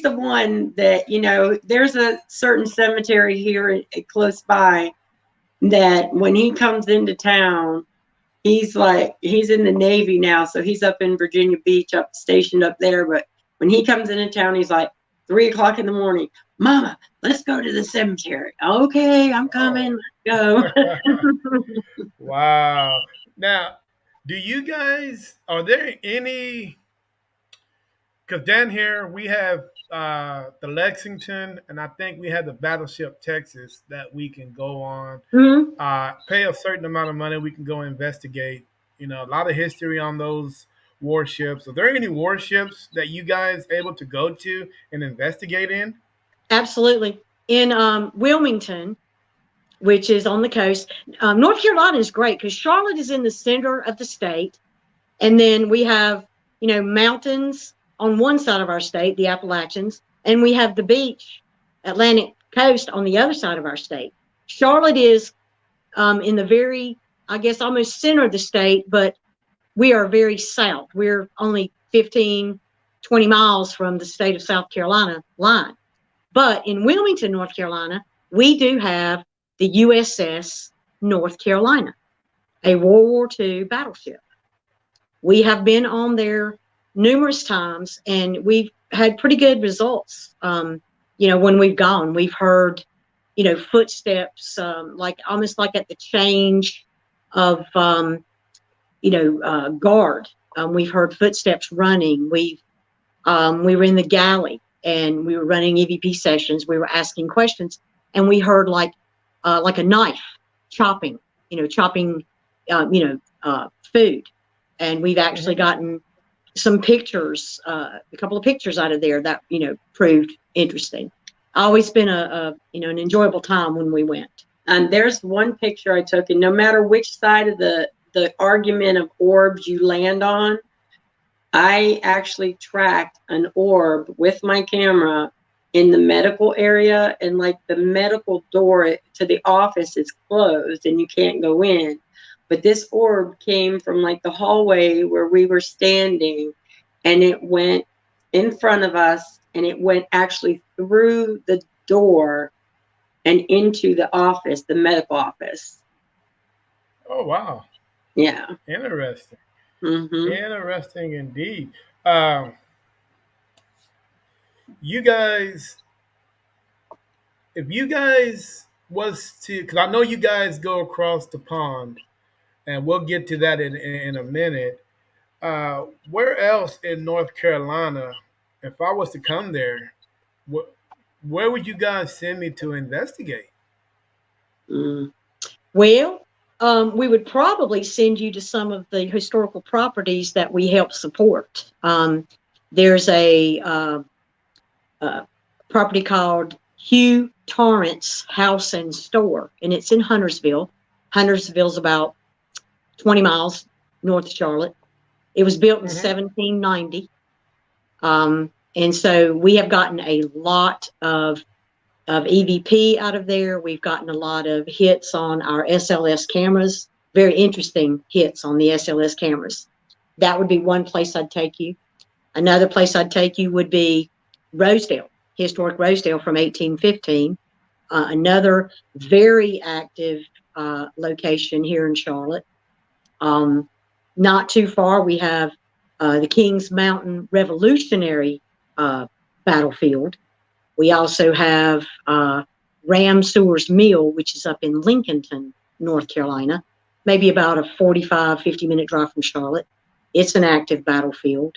the one that there's a certain cemetery here close by that when he comes into town, he's in the Navy now, so he's up in Virginia Beach, up stationed up there. But when he comes into town, he's like 3 o'clock in the morning. "Mama, let's go to the cemetery." "Okay, I'm
Oh.
coming. Let's go."
Wow. Now, are there any, because down here we have the Lexington, and I think we have the Battleship Texas that we can go on,
Mhm.
pay a certain amount of money, we can go investigate. A lot of history on those warships. Are there any warships that you guys able to go to and investigate in?
Absolutely. In Wilmington, which is on the coast, North Carolina is great because Charlotte is in the center of the state. And then we have, mountains on one side of our state, the Appalachians, and we have the beach, Atlantic coast on the other side of our state. Charlotte is in the very, I guess, almost center of the state, but we are very south. We're only 15, 20 miles from the state of South Carolina line. But in Wilmington, North Carolina, we do have the USS North Carolina, a World War II battleship. We have been on there numerous times and we've had pretty good results. When we've gone, we've heard, footsteps, like almost like at the change of, guard. We've heard footsteps running. We were in the galley and we were running EVP sessions. We were asking questions and we heard like a knife chopping, chopping, food. And we've actually
Hmm.
gotten some pictures, a couple of pictures out of there that, proved interesting. Always been an enjoyable time when we went.
And there's one picture I took, and no matter which side of the argument of orbs you land on, I actually tracked an orb with my camera in the medical area, and like the medical door to the office is closed and you can't go in. But this orb came from like the hallway where we were standing, and it went in front of us, and it went actually through the door and into the office, the medical office.
Oh wow,
Yeah.
interesting,
Mm-hmm.
interesting indeed. Um, you guys, if you guys was to, because I know you guys go across the pond, and we'll get to that in a minute. Where else in North Carolina, if I was to come there, wh- where would you guys send me to investigate?
Mm.
Well, we would probably send you to some of the historical properties that we help support. There's a property called Hugh Torrance House and Store, and it's in Huntersville. Huntersville's about 20 miles north of Charlotte. It was built in
Hmm.
1790. And so we have gotten a lot of EVP out of there. We've gotten a lot of hits on our SLS cameras, very interesting hits on the SLS cameras. That would be one place I'd take you. Another place I'd take you would be Rosedale, historic Rosedale from 1815. Another very active location here in Charlotte. Um, Not too far, we have the Kings Mountain Revolutionary Battlefield. We also have Ram Sewers Mill, which is up in Lincolnton, North Carolina, maybe about a 45, 50-minute drive from Charlotte. It's an active battlefield.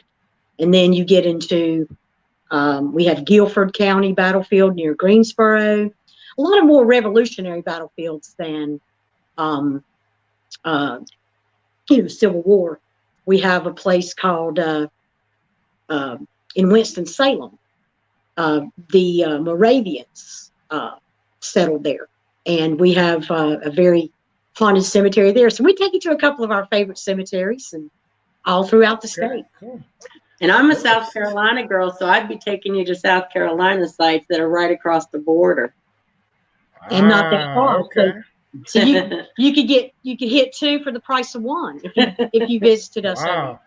And then you get into, we have Guilford County Battlefield near Greensboro. A lot of more revolutionary battlefields than, um, uh, Civil War. We have a place called uh, in Winston-Salem. The Moravians settled there, and we have a very haunted cemetery there. So we take you to a couple of our favorite cemeteries, and all throughout the
Okay,
state.
cool,
And I'm a
cool.
South Carolina girl, so I'd be taking you to South Carolina sites that are right across the border.
And not that
Ah,
far. So,
okay.
so you could hit two for the price of one if you visited us over.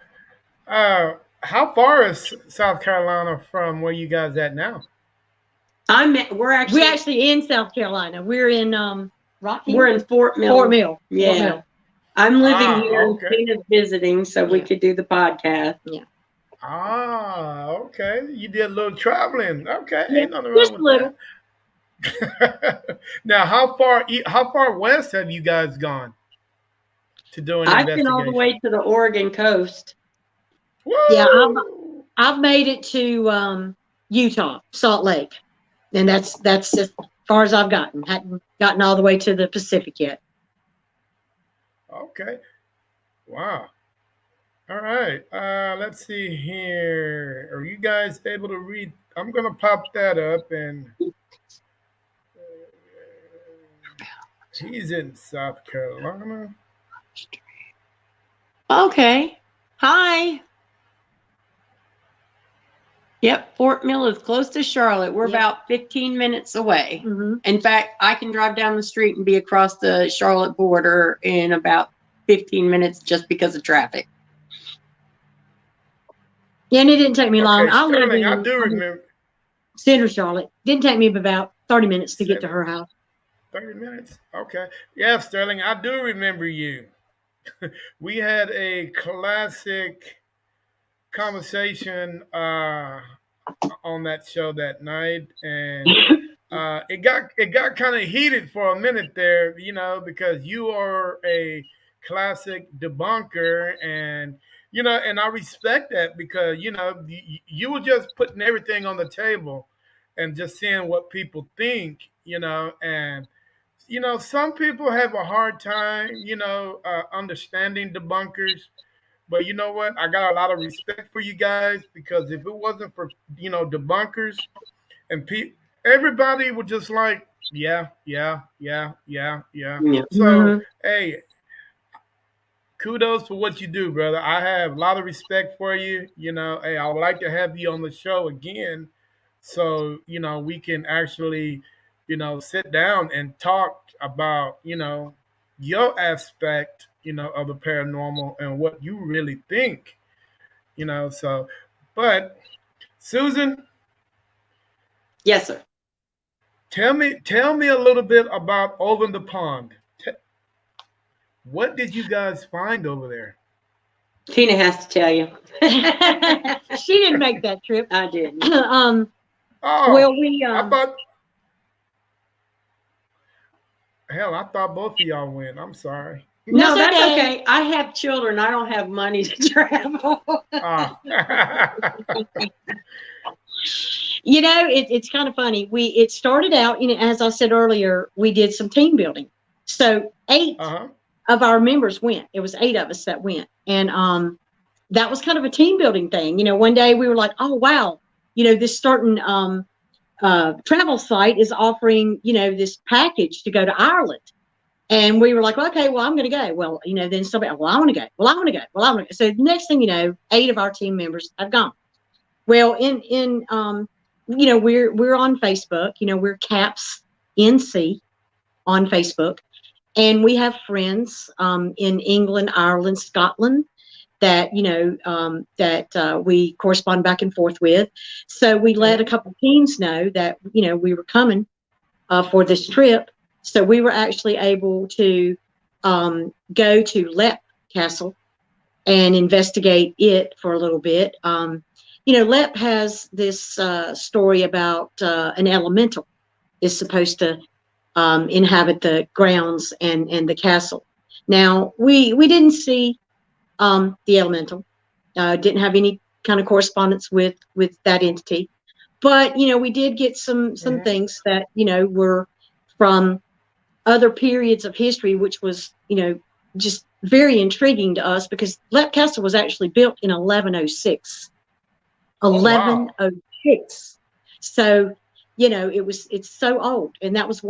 Wow. How far is South Carolina from where you guys at now?
We're
actually in South Carolina. We're in Rocky.
We're in Fort Mill.
Fort Mill.
Yeah.
Fort Mill.
I'm living
Ah,
here and
okay.
Tina's visiting, so we could do the podcast.
Yeah.
Ah, okay. You did a little traveling. Okay,
Yeah,
ain't nothing
just
wrong
a
with
little.
that. Now, how far west have you guys gone to do an
I've been all the
investigation?
way to the Oregon coast.
Yeah,
Woo!
I've made it to Utah, Salt Lake, and that's as far as I've gotten. Hadn't gotten all the way to the Pacific yet.
Okay. Wow. All right. Let's see here. Are you guys able to read? I'm gonna pop that up, and he's in South Carolina.
Okay. Hi. Yep, Fort Mill is close to Charlotte. We're about 15 minutes away.
Mm-hmm.
In fact, I can drive down the street and be across the Charlotte border in about 15 minutes just because of traffic.
Yeah, and it didn't take me long.
Okay,
I live
Sterling. I
in
do remember.
Center Charlotte. Didn't take me about 30 minutes to get to her house.
30 minutes. Okay. Yeah, Sterling. I do remember you. We had a classic conversation on that show that night, and it got kind of heated for a minute there, because you are a classic debunker, and I respect that because you were just putting everything on the table and just seeing what people think, and some people have a hard time, understanding debunkers. But you know what? I got a lot of respect for you guys because if it wasn't for debunkers and everybody would just like, yeah, yeah, yeah, yeah, yeah.
Yeah.
So hey, kudos for what you do, brother. I have a lot of respect for you. Hey, I would like to have you on the show again, so we can actually, sit down and talk about your aspect, of the paranormal and what you really think. So, but Susan,
Yes, sir.
tell me a little bit about over the pond. What did you guys find over there?
Tina has to tell you.
She didn't make that trip.
I didn't.
Well,
Oh,
we
I thought, hell, I thought both of y'all went. I'm sorry.
No,
that's
that's
okay.
okay. I have children. I don't have money to travel.
Ah,
It's kind of funny. It started out, as I said earlier, we did some team building. So 8
uh-huh.
of our members went. It was 8 of us that went, and that was kind of a team building thing. One day we were like, oh wow, this certain travel site is offering this package to go to Ireland. And we were like, okay, well, I'm going to go. Well, then somebody, well, I want to go. Well, I want to go. Well, I want to go. So the next thing you know, 8 of our team members have gone. Well, we're on Facebook. We're Caps NC on Facebook, and we have friends in England, Ireland, Scotland that we correspond back and forth with. So we let a
Hmm.
couple of teams know that we were coming for this trip. So we were actually able to go to Lep Castle and investigate it for a little bit. Lep has this story about an elemental is supposed to inhabit the grounds and the castle. Now we didn't see the elemental, didn't have any kind of correspondence with that entity, but we did get some
Hmm.
things that were from other periods of history, which was, just very intriguing to us because Lep Castle was actually built in 1106.
Oh wow.
1106. So, it's so old. And that was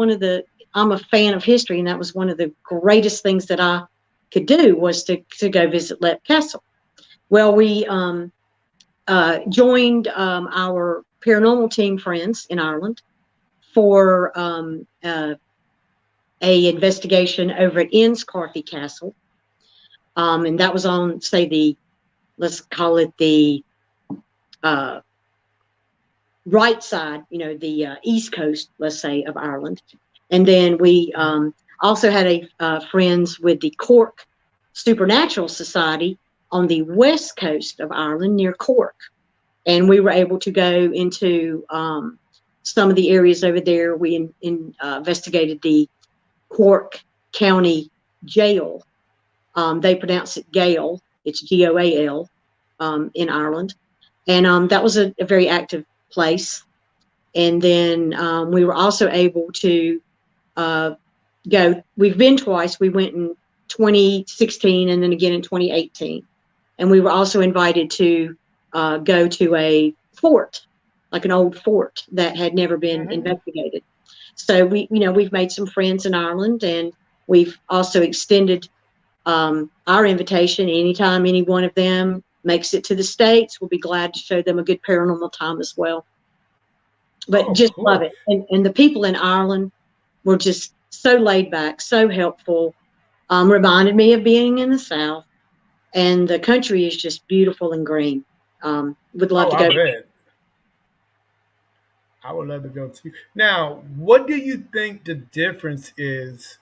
I'm a fan of history, and that was one of the greatest things that I could do was to go visit Lep Castle. Well, we joined our paranormal team friends in Ireland for a investigation over at Enniscorthy Castle, and that was on, say, let's call it the uh, right side, the east coast, let's say, of Ireland. And then we also had friends with the Cork Supernatural Society on the west coast of Ireland near Cork, and we were able to go into some of the areas over there. We investigated the Cork County Jail. They pronounce it Gael. It's Goal in Ireland. And that was a very active place. And then we were also able to go. We've been twice. We went in 2016 and then again in 2018. And we were also invited to go to a fort, like an old fort that had never been
Hmm.
investigated. So we've made some friends in Ireland, and we've also extended our invitation. Anytime any one of them makes it to the States, we'll be glad to show them a good paranormal time as well. But
Oh,
just love
cool.
it. And the people in Ireland were just so laid back, so helpful, reminded me of being in the South. And the country is just beautiful and green. Would love
Oh,
to
I
go.
bet. I would love to go too. Now, what do you think the difference is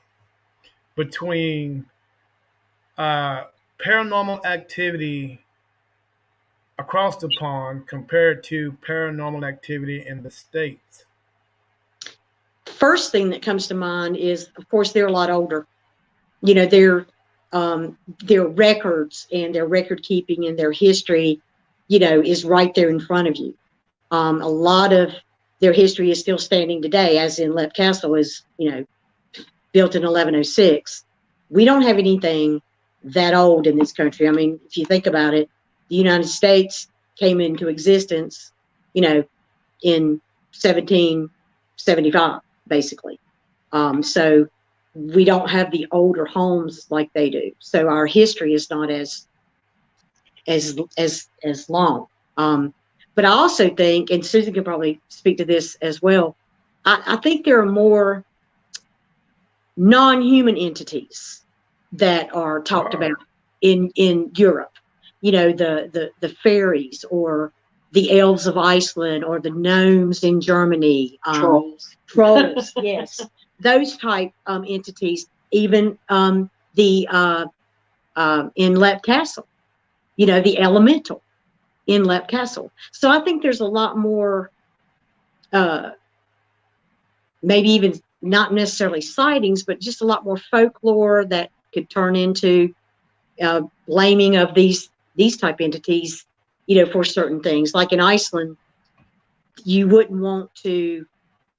between uh, paranormal activity across the pond compared to paranormal activity in the States?
first thing that comes to mind is, of course, they're a lot older. Their records and their record keeping and their history, is right there in front of you. A lot of their history is still standing today, as in Lep Castle is, built in 1106. We don't have anything that old in this country. I mean, if you think about it, the United States came into existence, in 1775, basically. So we don't have the older homes like they do. So our history is not as long. But I also think, and Susan could probably speak to this as well, I think there are more non-human entities that are talked about in Europe. The fairies, or the elves of Iceland, or the gnomes in Germany. Trolls, yes. Those type entities, even in Lep Castle, the elemental in Lep Castle. So I think there's a lot more, maybe even not necessarily sightings, but just a lot more folklore that could turn into blaming of these type entities, for certain things. Like in Iceland, you wouldn't want to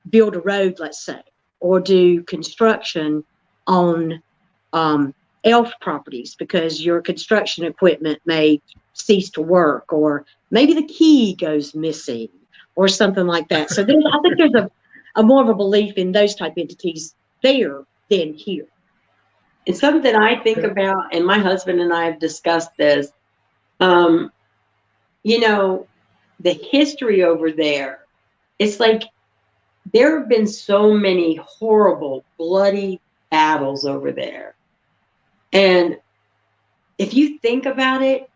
build a road, let's say, or do construction on elf properties, because your construction equipment may cease to work, or maybe the key goes missing, or something like that. So I think there's a more of a belief in those type entities there than here.
It's something I think about, and my husband and I have discussed this. The history over there, it's like there have been so many horrible, bloody battles over there. And if you think about it,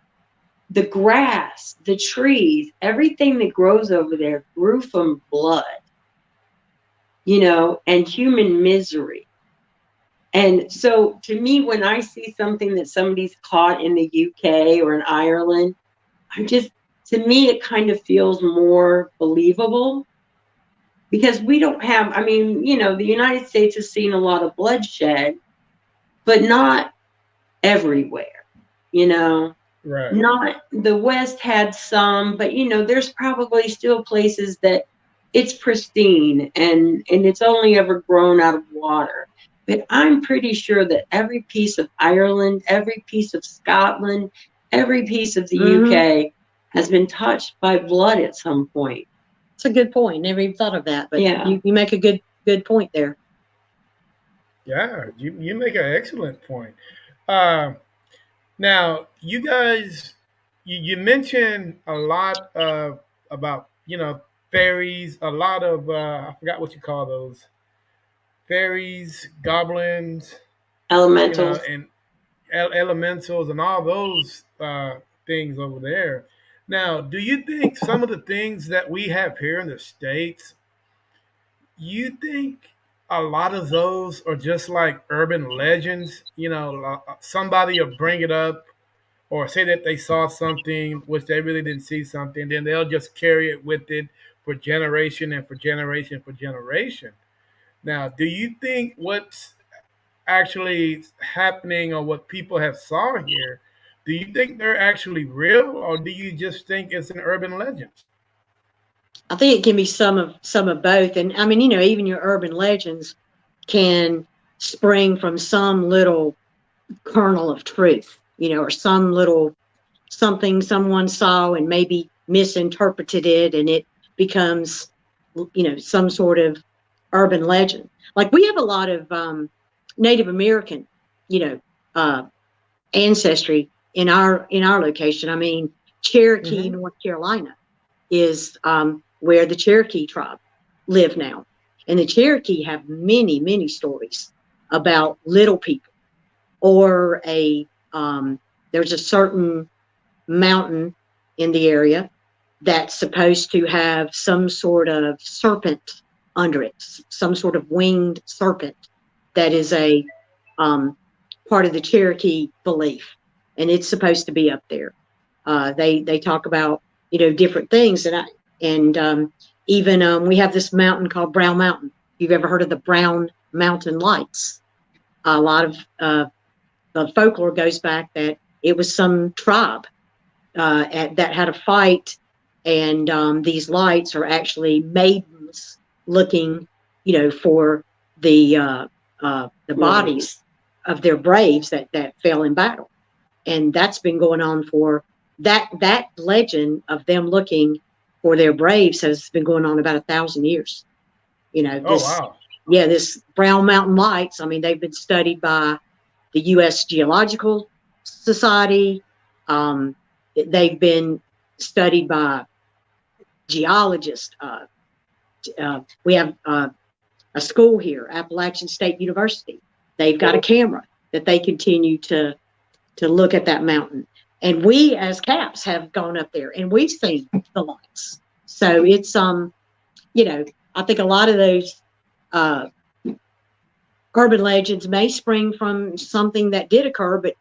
the grass, the trees, everything that grows over there grew from blood, and human misery. And so to me, when I see something that somebody's caught in the UK or in Ireland, to me, it kind of feels more believable, because we don't have, the United States has seen a lot of bloodshed, but not everywhere,
Right.
Not the West had some, but there's probably still places that it's pristine and it's only ever grown out of water. But I'm pretty sure that every piece of Ireland, every piece of Scotland, every piece of the UK has been touched by blood at some point.
It's a good point. Never even thought of that, but
yeah.
you make a good point there.
Yeah, you make an excellent point. Now, you guys, you mentioned a lot about fairies, a lot of I forgot what you call those, fairies, goblins,
Elementals.
and elementals, and all those things over there. Now, do you think some of the things that we have here in the States, you think a lot of those are just like urban legends? Somebody will bring it up or say that they saw something which they really didn't see something, then they'll just carry it with it for generation and for generation for generation. Now, do you think what's actually happening or what people have saw here, do you think they're actually real, or do you just think it's an urban legend?
I think it can be some of both. And I mean, even your urban legends can spring from some little kernel of truth, or some little something someone saw and maybe misinterpreted it, and it becomes, some sort of urban legend. Like we have a lot of Native American, ancestry in our location. I mean, Cherokee, North Carolina, is where the Cherokee tribe live now, and the Cherokee have many, many stories about little people, or there's a certain mountain in the area that's supposed to have some sort of serpent under it, some sort of winged serpent that is a part of the Cherokee belief, and it's supposed to be up there. They talk about different things, and even we have this mountain called Brown Mountain you've ever heard of the Brown Mountain Lights. A lot of the folklore goes back that it was some tribe that had a fight, and these lights are actually maidens looking, for the bodies of their braves that fell in battle, and that's been going on for that legend of them looking for their braves has been going on about 1,000 years.
Oh, wow.
This Brown Mountain Lights. I mean, they've been studied by the U.S. Geological Society. They've been studied by geologists. We have a school here, Appalachian State University. They've got a camera that they continue to look at that mountain. And we as CAPS have gone up there and we've seen the lights. So it's, I think a lot of those urban legends may spring from something that did occur, but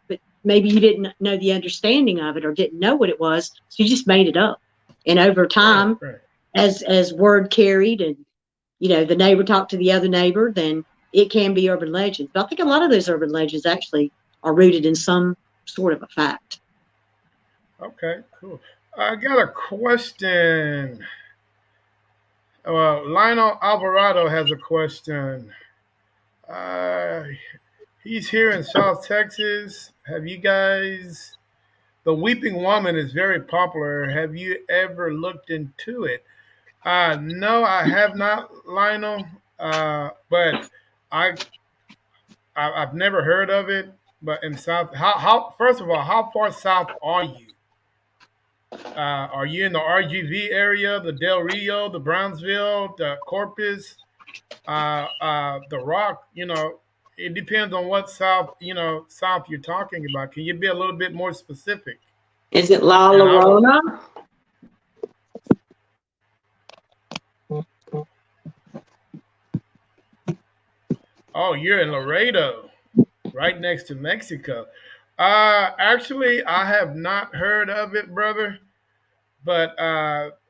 maybe you didn't know the understanding of it or didn't know what it was, so you just made it up. And over time,
right.
as word carried and, the neighbor talked to the other neighbor, then it can be urban legends. But I think a lot of those urban legends actually are rooted in some sort of a fact.
Okay, cool. I got a question. Well, Lionel Alvarado has a question. Uh, he's here in South Texas. Have you guys, the Weeping Woman is very popular. Have you ever looked into it? No, I have not, Lionel. But I, I've never heard of it. But in South, how first of all, how far south are you? Are you in the RGV area, the Del Rio, the Brownsville, the Corpus, the Rock? It depends on what south you're talking about. Can you be a little bit more specific?
Is it La
And I will.
Llorona?
Oh, you're in Laredo, right next to Mexico. Actually, I have not heard of it, brother. But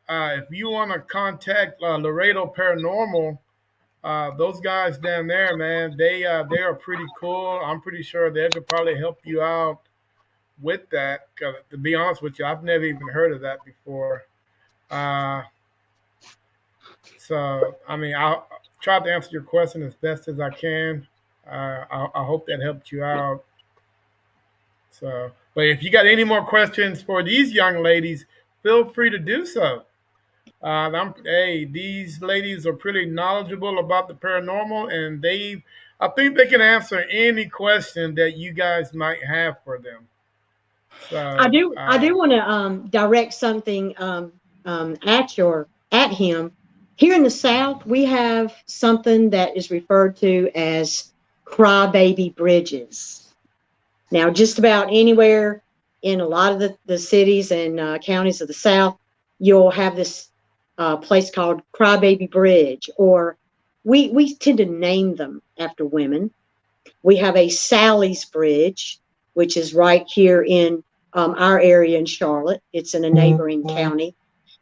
if you want to contact Laredo Paranormal, those guys down there, man, they are pretty cool. I'm pretty sure they could probably help you out with that. 'Cause to be honest with you, I've never even heard of that before. Uh, so I mean, I'll try to answer your question as best as I can. I hope that helped you out. So, but if you got any more questions for these young ladies, feel free to do so. Hey, these ladies are pretty knowledgeable about the paranormal, and I think they can answer any question that you guys might have for them.
I
So,
do I do want to direct something at him. Here in the South, we have something that is referred to as crybaby bridges. Now, just about anywhere in a lot of the cities and counties of the South, you'll have this place called Crybaby Bridge, or we tend to name them after women. We have a Sally's Bridge, which is right here in our area in Charlotte. It's in a neighboring county.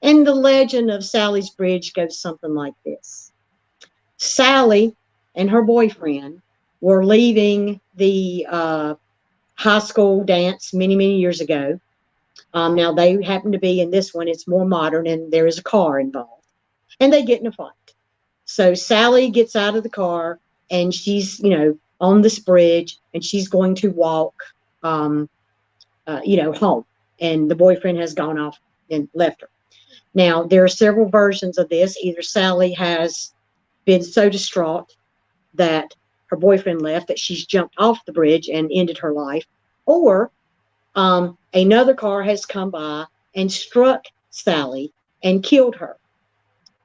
And the legend of Sally's Bridge goes something like this. Sally and her boyfriend were leaving the high school dance many, many years ago. Now, they happen to be in this one, it's more modern, and there is a car involved. And they get in a fight. So Sally gets out of the car, and she's, on this bridge, and she's going to walk, home. And the boyfriend has gone off and left her. Now, there are several versions of this. Either Sally has been so distraught that her boyfriend left that she's jumped off the bridge and ended her life, or another car has come by and struck Sally and killed her.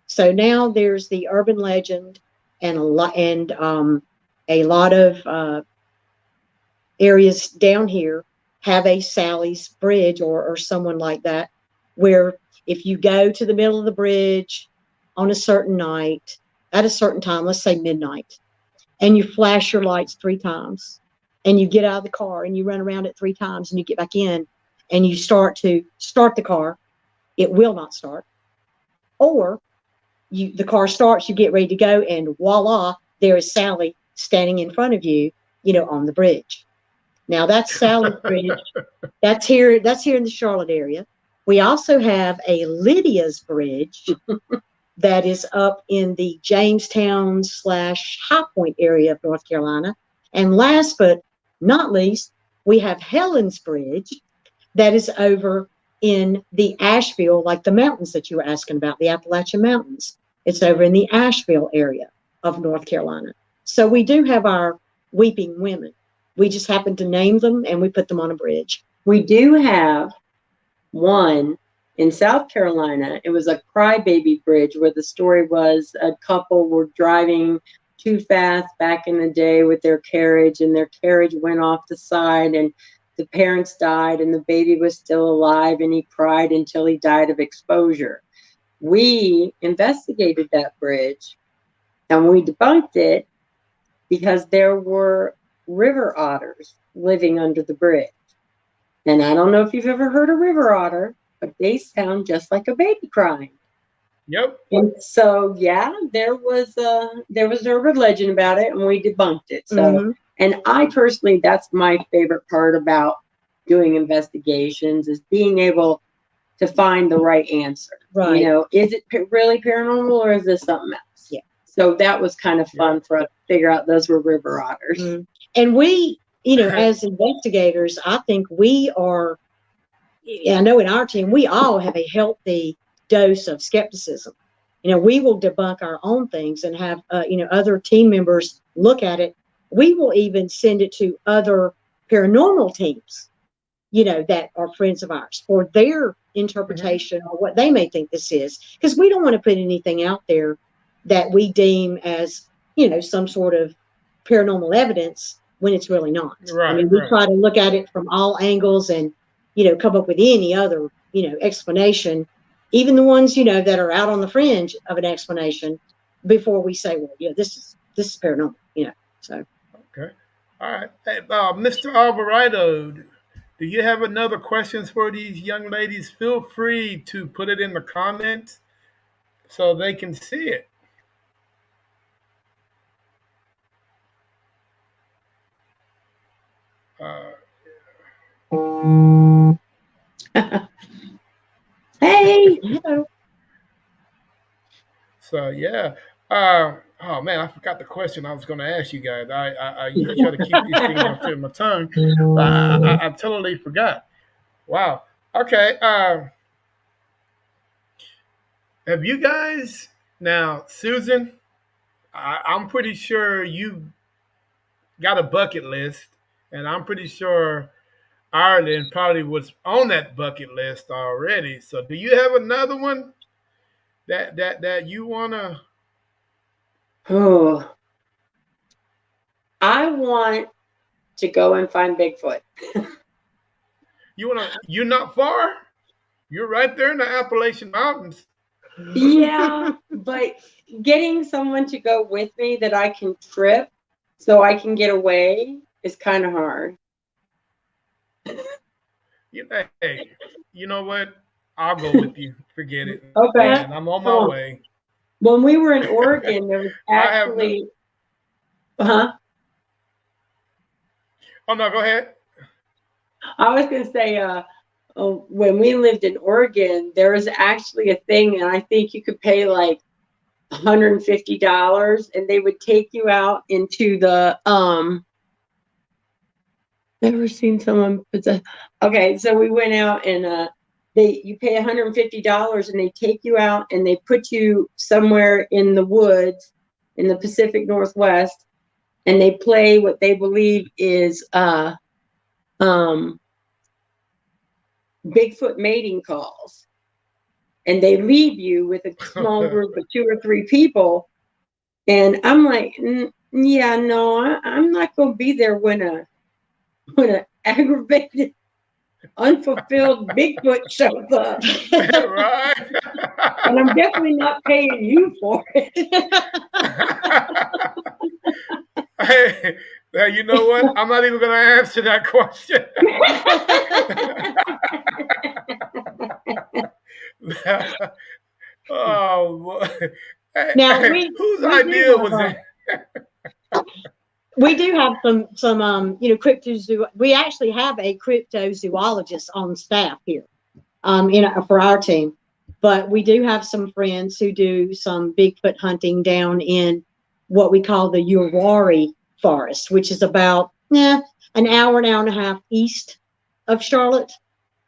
So now there's the urban legend, and a lot of areas down here have a Sally's Bridge or someone like that, where if you go to the middle of the bridge on a certain night at a certain time, let's say midnight, and you flash your lights 3 times, and you get out of the car and you run around it 3 times, and you get back in and you start to start the car, it will not start. Or the car starts, you get ready to go, and voila, there is Sally standing in front of you, on the bridge. Now that's Sally's bridge. That's here in the Charlotte area. We also have a Lydia's bridge that is up in the Jamestown / High Point area of North Carolina. And last but not least, we have Helen's Bridge that is over in the Asheville, like the mountains that you were asking about, the Appalachian Mountains. It's over in the Asheville area of North Carolina. So we do have our weeping women. We just happen to name them, and we put them on a bridge.
We do have one in South Carolina. It was a crybaby bridge where the story was a couple were driving too fast back in the day with their carriage, and their carriage went off the side, and the parents died, and the baby was still alive, and he cried until he died of exposure. We investigated that bridge, and we debunked it because there were river otters living under the bridge. And I don't know if you've ever heard a river otter, but they sound just like a baby crying.
Yep.
And so, yeah, there was urban legend about it, and we debunked it. So, and I personally, that's my favorite part about doing investigations, is being able to find the right answer.
Right.
Is it really paranormal, or is this something else?
Yeah.
So that was kind of fun for us to figure out those were river otters.
And we, as investigators, I think we are, I know in our team, we all have a healthy dose of skepticism. We will debunk our own things and have, other team members look at it. We will even send it to other paranormal teams, that are friends of ours for their interpretation or what they may think this is. Because we don't want to put anything out there that we deem as, some sort of paranormal evidence when it's really not.
Right,
we try to look at it from all angles and, come up with any other, explanation, even the ones, that are out on the fringe of an explanation before we say, well, this is paranormal, so.
Okay. All right. Hey, Mr. Alvarado, do you have another questions for these young ladies? Feel free to put it in the comments so they can see it.
Hey.
So yeah. Oh man, I forgot the question I was going to ask you guys. I usually try to keep these things on tip of my tongue, but I totally forgot. Wow. Okay. Have you guys now, Susan? I'm pretty sure you got a bucket list, and I'm pretty sure Ireland probably was on that bucket list already. So, do you have another one that you wanna?
Oh, I want to go and find Bigfoot.
You're not far. You're right there in the Appalachian Mountains.
Yeah, but getting someone to go with me that I can trip so I can get away is kind of hard.
Hey, you know what? I'll go with you. Forget it.
Okay.
And I'm on my way.
When we were in Oregon, there was actually,
Oh no, go ahead.
I was going to say, when we lived in Oregon, there was actually a thing, and I think you could pay like $150, and they would take you out into the, never seen someone put that. Okay, so we went out, and you pay $150, and they take you out, and they put you somewhere in the woods in the Pacific Northwest, and they play what they believe is Bigfoot mating calls, and they leave you with a small group of 2 or 3 people, and I'm like, yeah, no, I'm not going to be there when a aggravated, unfulfilled Bigfoot shows up.
Right.
And I'm definitely not paying you for it.
Hey, now you know what? I'm not even going to answer that question. Oh, boy. Hey,
Now
hey, whose
we do
idea
have
was that?
we do have some we actually have a cryptozoologist on staff here for our team, but we do have some friends who do some Bigfoot hunting down in what we call the Uwharrie Forest, which is about an hour and a half east of Charlotte.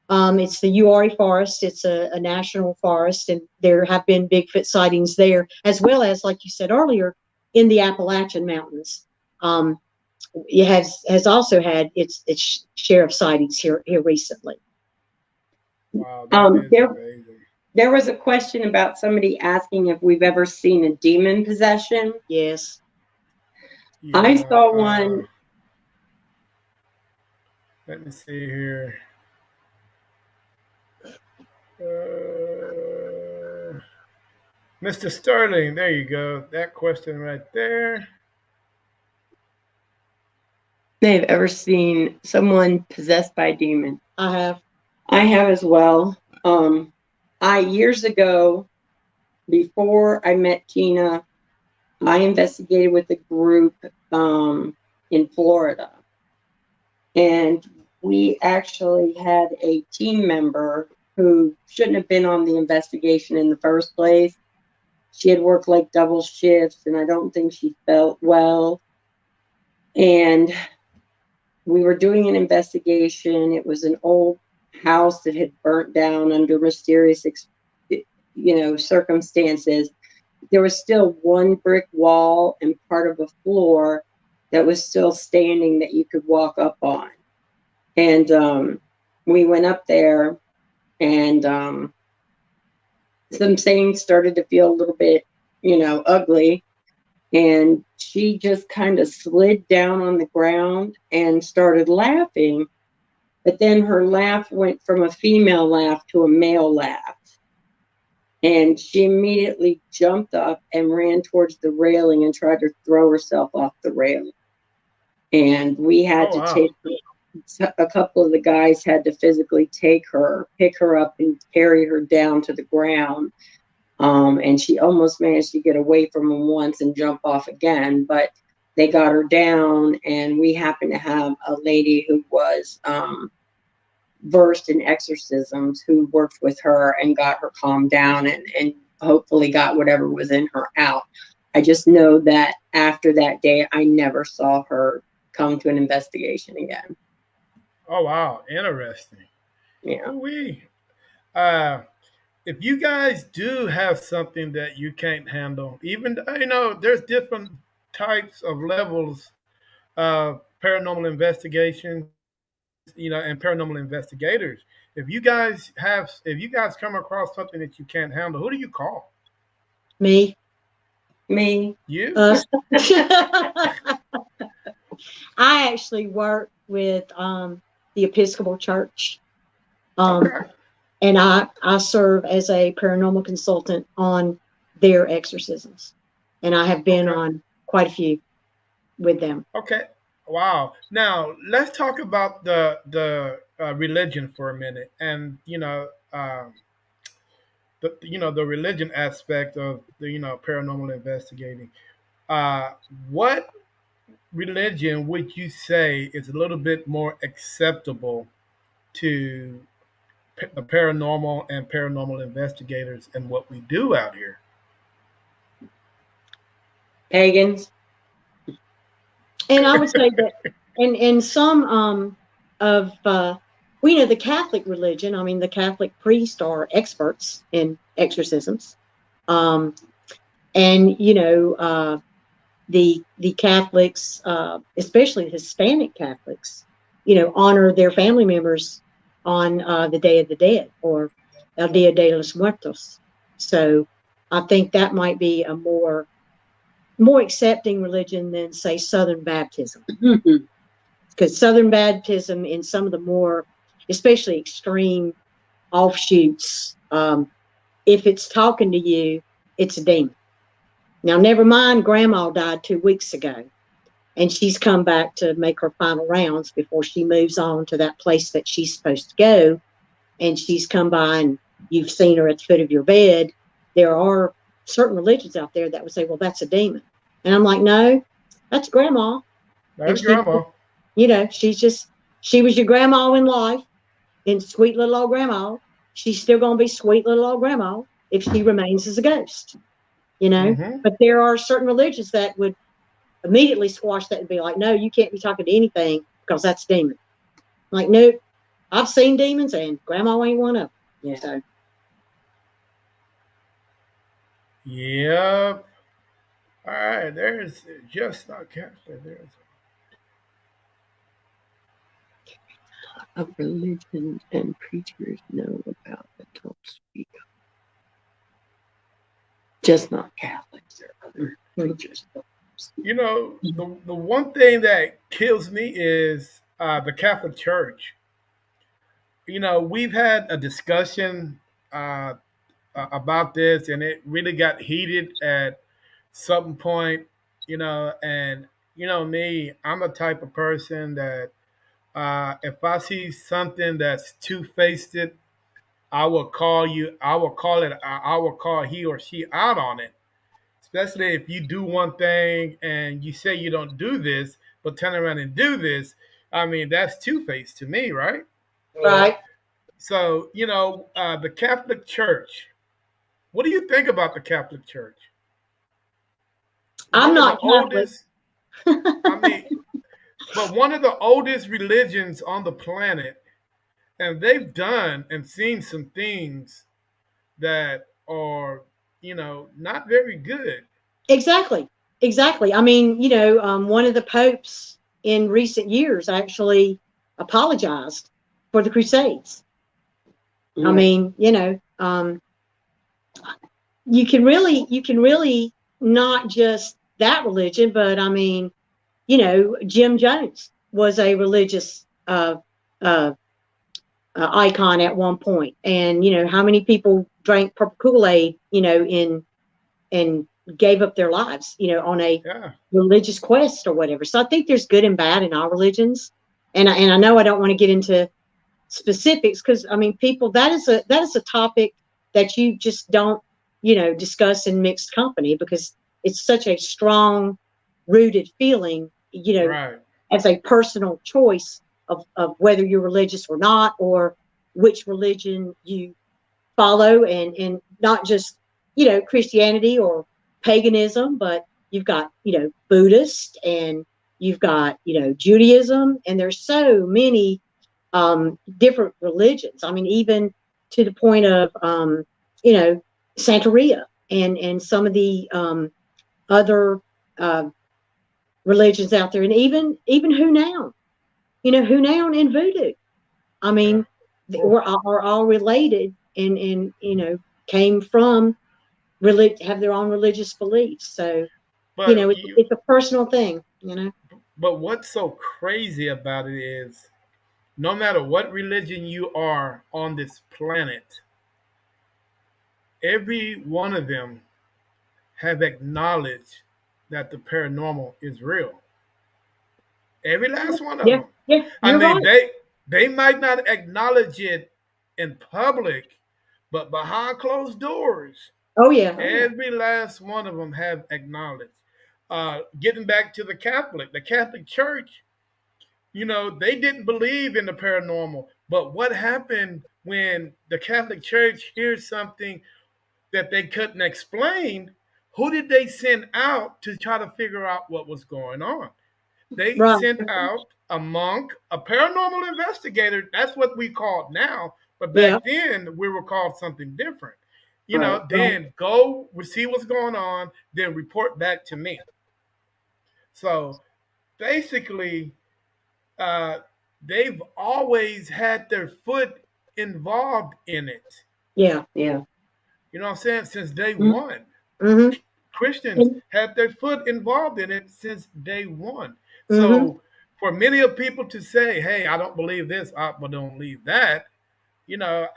It's the Uwharrie Forest. It's a national forest, and there have been Bigfoot sightings there, as well as, like you said earlier, in the Appalachian Mountains. Um, it has also had its share of sightings here recently.
Wow, that is
There,
amazing.
there was a question about somebody asking if we've ever seen a demon possession.
Yes.
I
Yeah.
saw one.
Let me see here. Mr. Sterling, there you go. That question right there.
They've ever seen someone possessed by a demon.
I have.
I have as well. I years ago, before I met Tina, I investigated with a group in Florida, and we actually had a team member who shouldn't have been on the investigation in the first place. She had worked like double shifts, and I don't think she felt well. And we were doing an investigation. It was an old house that had burnt down under mysterious, circumstances. There was still one brick wall and part of a floor that was still standing that you could walk up on. And we went up there, and some things started to feel a little bit, ugly. And she just kind of slid down on the ground and started laughing. But then her laugh went from a female laugh to a male laugh. And she immediately jumped up and ran towards the railing and tried to throw herself off the railing. And we had
Oh,
to
wow.
take a couple of the guys had to physically pick her up and carry her down to the ground. And she almost managed to get away from them once and jump off again, but they got her down. And we happened to have a lady who was versed in exorcisms who worked with her and got her calmed down and hopefully got whatever was in her out. I just know that after that day, I never saw her come to an investigation again.
Oh, wow. Interesting.
Yeah.
We, uh, if you guys do have something that you can't handle, even there's different types of levels of paranormal investigations, and paranormal investigators. If you guys come across something that you can't handle, who do you call?
Me.
Me.
You?
Us. I actually work with the Episcopal Church,
Okay.
and I serve as a paranormal consultant on their exorcisms, and I have been
Okay.
on quite a few with them.
Okay. Wow. Now let's talk about the religion for a minute, and the religion aspect of the paranormal investigating. Uh, what religion would you say is a little bit more acceptable to the paranormal and paranormal investigators and what we do out here?
Pagans.
And I would say that in some of the Catholic religion, I mean, the Catholic priests are experts in exorcisms, um, and the Catholics, especially Hispanic Catholics, honor their family members on the Day of the Dead, or El Dia de los Muertos. So I think that might be a more accepting religion than, say, Southern Baptism, because Southern Baptism, in some of the more, especially extreme offshoots, if it's talking to you, it's a demon. Now, never mind, Grandma died 2 weeks ago, and she's come back to make her final rounds before she moves on to that place that she's supposed to go. And she's come by, and you've seen her at the foot of your bed. There are certain religions out there that would say, well, that's a demon. And I'm like, no, that's grandma. And
That's grandma.
she's just, she was your grandma in life, and sweet little old grandma. She's still going to be sweet little old grandma if she remains as a ghost, you know.
Hmm.
But there are certain religions that would immediately squash that and be like, no, you can't be talking to anything because that's demon. Like, nope, I've seen demons and grandma ain't one of them.
Yeah.
So,
Yep. All right. There's just not Catholic. There's
Of religion and preachers know about but don't speak. Just not Catholics. There are other preachers.
the one thing that kills me is the Catholic Church. We've had a discussion uh, about this, and it really got heated at some point. And me, I'm the type of person that if I see something that's two faced, I will call you. I will call it. I will call he or she out on it. Especially if you do one thing and you say you don't do this, but turn around and do this. I mean, that's two faced to me, right?
right.
So the Catholic Church. What do you think about the Catholic Church?
I'm
One of the
not Catholic.
oldest. I mean, but one of the oldest religions on the planet, and they've done and seen some things that are not very good.
Exactly. Exactly. I mean, one of the popes in recent years actually apologized for the Crusades. I mean, you can really not just that religion, but I mean, Jim Jones was a religious uh, icon at one point, and how many people drank purple Kool-Aid, and gave up their lives, on a
Yeah.
religious quest or whatever. So I think there's good and bad in all religions, and I know I don't want to get into specifics because I mean, people, that is a topic that you just don't discuss in mixed company because it's such a strong rooted feeling,
Right.
as a personal choice of whether you're religious or not, or which religion you follow, and not just Christianity or paganism, but you've got Buddhist, and you've got Judaism, and there's so many different religions. I mean, even to the point of you know Santeria, and some of the other uh, religions out there, and even Hunan and Voodoo. I
Yeah.
mean, are all related, and came from have their own religious beliefs. So
But
it's a personal thing.
what's so crazy about it is no matter what religion you are on this planet, every one of them have acknowledged that the paranormal is real. Every last one of
Yeah,
them.
yeah,
I
you're
mean,
right.
they might not acknowledge it in public, but behind closed doors,
Oh yeah,
every last one of them have acknowledged. Getting back to the Catholic Church, they didn't believe in the paranormal. But what happened when the Catholic Church hears something that they couldn't explain? Who did they send out to try to figure out what was going on? They
right.
sent out a monk, a paranormal investigator. That's what we called now. But
Yeah,
back then, we were called something different.
Right.
right.
Then go see what's going on, then report back to me. So basically, uh, they've always had their foot involved in it.
Yeah.
Yeah.
You know what I'm saying? Since day
Mm-hmm.
one.
Mm-hmm.
Christians had their foot involved in it since day one.
Mm-hmm.
So for many of people to say, "Hey, I don't believe this, I don't believe that," you know,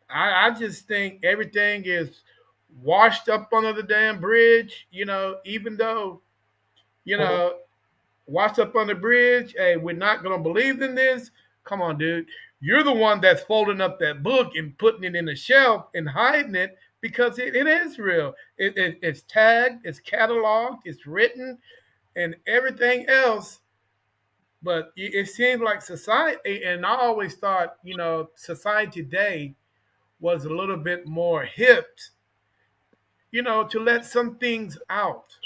I just think everything is washed up under the damn bridge. Even though you know washed up on the bridge. Hey, we're not gonna believe in this. Come on, dude. You're the one that's folding up that book and putting it in the shelf and hiding it. because it is real. It's tagged, it's cataloged, it's written, and everything else. But it seems like society, and I always thought, society today was a little bit more hip, to let some things out.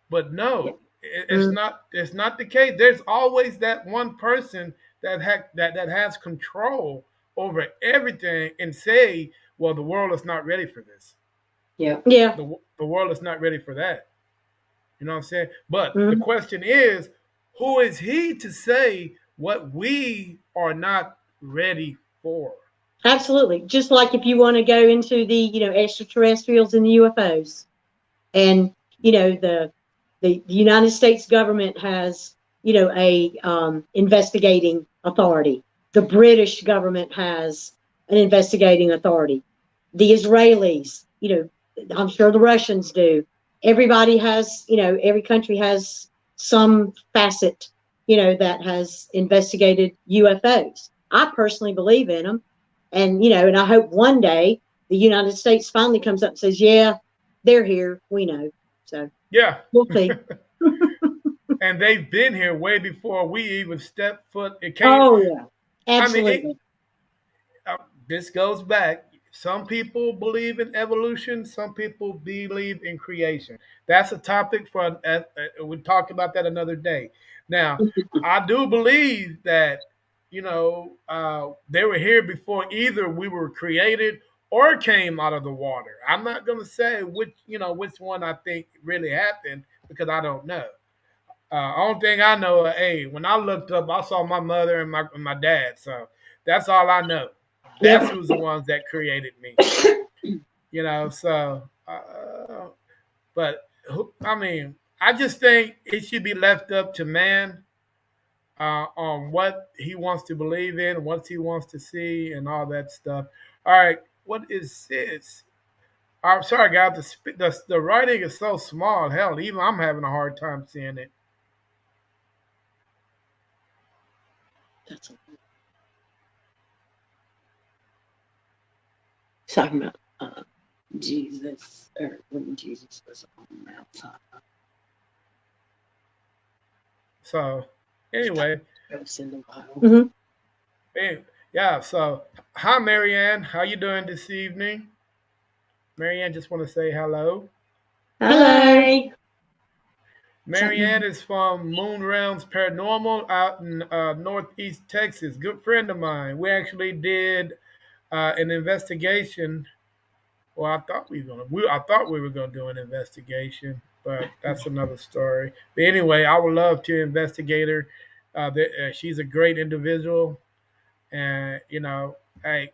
But
Yeah.
no, it's
Mm,
not. It's not the case. There's always that one person that has control over everything and say, "Well, the world is not ready for this.
Yeah.
yeah.
The world is not ready for that." You know what I'm saying? But the
Mm,
question is, who is he to say what we are not ready for?
absolutely. Just like if you want to go into the, extraterrestrials and the UFOs, and the United States government has, a investigating authority. The British government has an investigating authority. The Israelis, I'm sure the Russians do. Everybody has, every country has some facet, that has investigated UFOs. I personally believe in them, and I hope one day the United States finally comes up and says, "Yeah, they're here. We know." So
Yeah.
we'll see.
And they've been here way before we even stepped foot. It can't.
Oh yeah,
I mean,
absolutely.
uh, this goes back. Some people believe in evolution. Some people believe in creation. That's a topic for. We'll talk about that another day. Now, I do believe that they were here before either we were created or came out of the water. I'm not going to say which one I think really happened because I don't know. Only thing I know, hey, when I looked up, I saw my mother and my dad. So that's all I know. That's
Yep.
who's the ones that created me. So, but I mean, I just think it should be left up to man on what he wants to believe in, what he wants to see, and all that stuff. All right, what is this? I'm sorry, guys. The writing is so small. Hell, even I'm having a hard time seeing it.
That's talking about Jesus, or when Jesus was on Mount Sinai.
So, anyway,
Goes in the Bible.
Hmm.
yeah. So, hi, Marianne. How you doing this evening? Marianne, just want to say hello.
Hello.
Hi.
Marianne
Something.
is from Moon Realms Paranormal out in Northeast Texas. Good friend of mine. We actually did an investigation. Well, I thought we were gonna do an investigation, but that's another story. But anyway, I would love to investigate her. She's a great individual, and hey,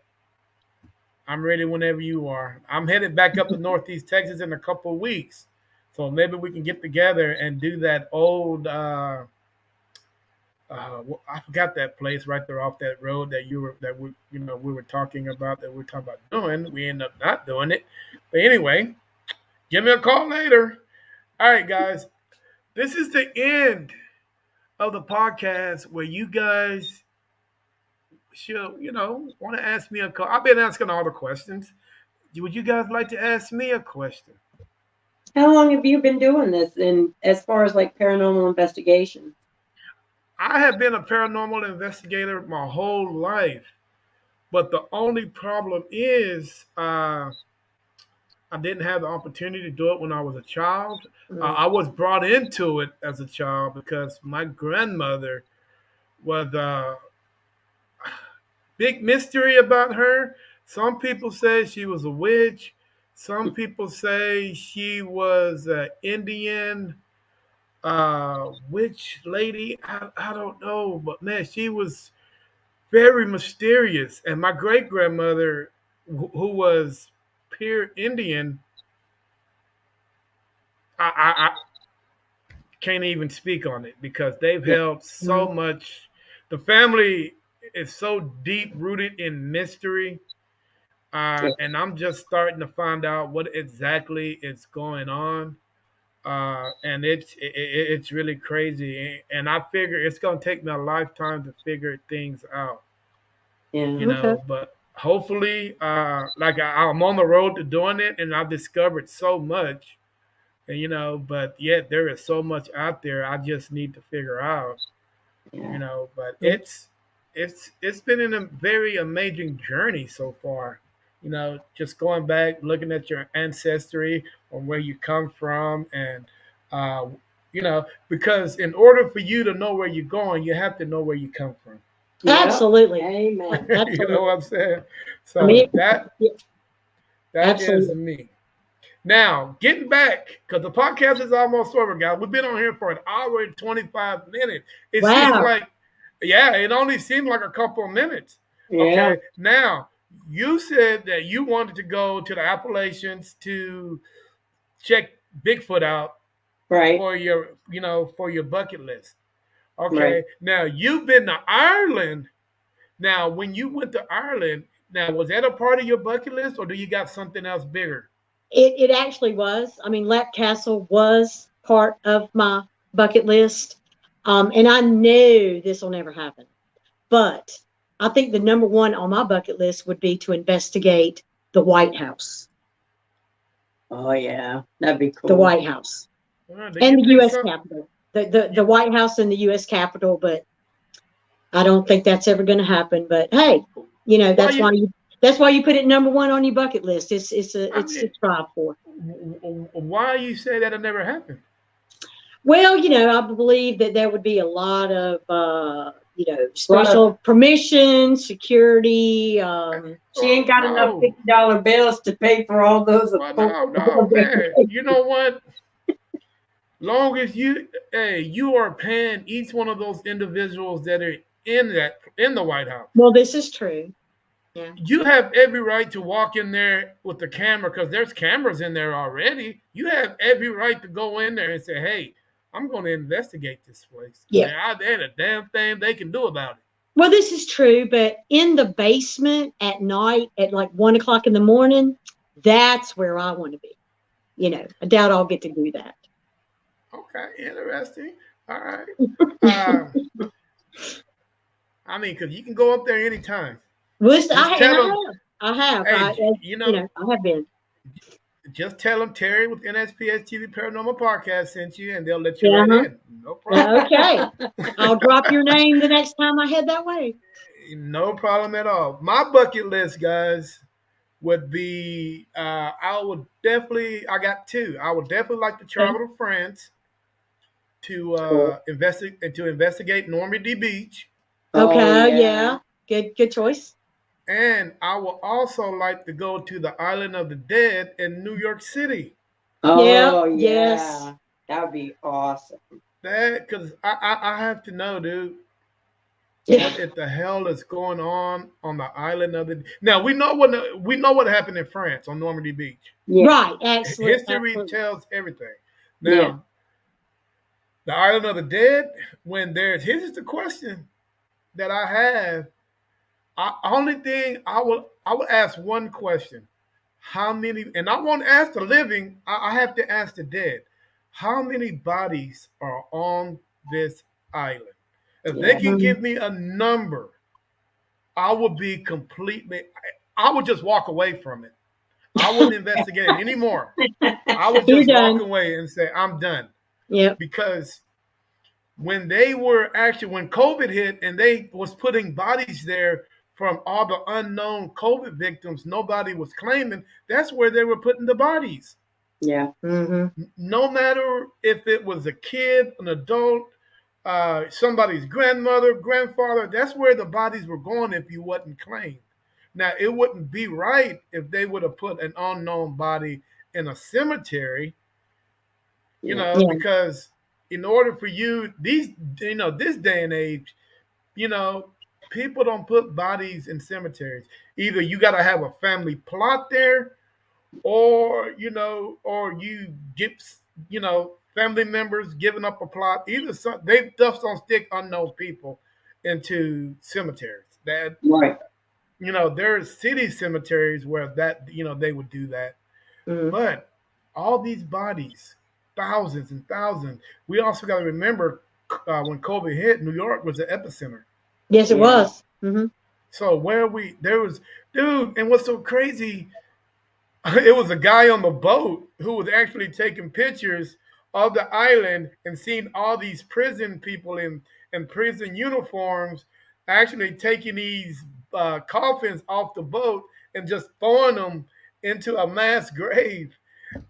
I'm ready whenever you are. I'm headed back up to Northeast Texas in a couple of weeks, so maybe we can get together and do that old. I forgot that place right there off that road we were talking about that we were talking about doing. We end up not doing it, but anyway, give me a call later. All right, guys, this is the end of the podcast where you guys should want to ask me a call. I've been asking all the questions. Would you guys like to ask me a question?
How long have you been doing this? And as far as like paranormal investigation?
I have been a paranormal investigator my whole life, but the only problem is I didn't have the opportunity to do it when I was a child.
Mm.
I was brought into it as a child because my grandmother was a big mystery about her. Some people say she was a witch. Some people say she was an Indian witch lady. I don't know, but man, she was very mysterious. And my great grandmother, who was pure Indian, I can't even speak on it because they've
Yeah.
held so
Mm.
much. The family is so deep rooted in mystery,
Yeah.
and I'm just starting to find out what exactly is going on. And it's really crazy, and I figure it's gonna take me a lifetime to figure things out.
Yeah.
Okay.
But hopefully, like I'm on the road to doing it, and I've discovered so much. And but yet there is so much out there. I just need to figure out.
Yeah.
But
Yeah.
it's been a very amazing journey so far. Just going back, looking at your ancestry or where you come from, and uh, because in order for you to know where you're going, you have to know where you come from.
Yep.
Absolutely.
Amen.
You know
Absolutely.
what I'm saying?
I mean,
So
yeah,
that is
absolutely.
me. Now, getting back, because the podcast is almost over, guys. We've been on here for an hour and 25 minutes. It seems
Wow.
like, yeah, it only seemed like a couple of minutes.
Yeah.
Okay. Now, you said that you wanted to go to the Appalachians to check Bigfoot out
Right.
for your bucket list.
Right.
Okay. Now, you've been to Ireland. Now, when you went to Ireland, now, was that a part of your bucket list or do you got something else bigger?
It actually was. I mean, Lack Castle was part of my bucket list. And I knew this will never happen. But I think the number one on my bucket list would be to investigate the White House.
Oh yeah. That'd be
The
cool.
White House.
Do
And
you
the
think
US
so?
Capitol. The White House and the US Capitol, but I don't think that's ever going to happen. But hey,
Why you?
that's why you put it number one on your bucket list.
I
It's to
mean,
strive for.
why you say that'll never happen?
Well, I believe that there would be a lot of
A lot of
special permission, security.
she ain't
Oh
got enough
no!
$50 bills to pay for all those
Well, no, man. You know what? Long as you are paying each one of those individuals that are in the White House,
Well, this is true. Yeah.
you have every right to walk in there with the camera because there's cameras in there already. You have every right to go in there and say, "Hey, I'm going to investigate this place," and
Yeah.
there ain't a damn thing they can do about it.
Well, this is true, but in the basement at night at like 1 o'clock in the morning, that's where I want to be. I doubt I'll get to do that.
Okay, interesting. All right. Um, I mean, because you can go up there anytime.
Listen,
Just
and
tell them,
I have,
hey,
I have been.
just tell them Terry with NSPS TV Paranormal Podcast sent you, and they'll let you
Yeah.
right in. No problem.
Okay. I'll drop your name the next time I head that way.
No problem at all. My bucket list, guys, would be I got two. I would definitely like to
Okay.
travel to France to
Cool.
investigate Normandy Beach,
Oh
Okay.
yeah.
Yeah. Good choice.
and I would also like to go to the Island of the Dead in New York City.
Yeah.
Oh
Yes.
yeah. That would be awesome.
That because I have to know, dude,
Yeah.
what the hell is going on the island of the? Now we know what happened in France on Normandy Beach.
Yeah.
Right. Excellent.
History
Absolutely.
tells everything.
Yeah.
Now the island of the dead. Here's the question that I have. Only thing I would ask one question: how many? And I won't ask the living. I have to ask the dead. How many bodies are on this island? If they
Yeah.
can
Mhm.
give me a number, I would be completely. I would just walk away from it. I wouldn't investigate it anymore. I would
You're
just walk
done.
away and say I'm done
Yep.
because when COVID hit and they was putting bodies there from all the unknown COVID victims, nobody was claiming. That's where they were putting the bodies.
Yeah.
Hmm.
No matter if it was a kid, an adult, somebody's grandmother, grandfather, that's where the bodies were going if you wasn't claimed. Now, it wouldn't be right if they would have put an unknown body in a cemetery,
Yeah.
Yeah.
because in order for this day and age, you know, people don't put bodies in cemeteries. Either you got to have a family plot there, or you get family members giving up a plot. They just don't stick unknown people into cemeteries. That
Right.
there's city cemeteries where they would do that,
Mm.
but all these bodies, thousands and thousands. We also got to remember when COVID hit, New York was the epicenter.
Yes, it
Yeah.
was. Hmm.
So where we there was dude, and what's so crazy, it was a guy on the boat who was actually taking pictures of the island and seeing all these prison people in prison uniforms actually taking these coffins off the boat and just throwing them into a mass grave.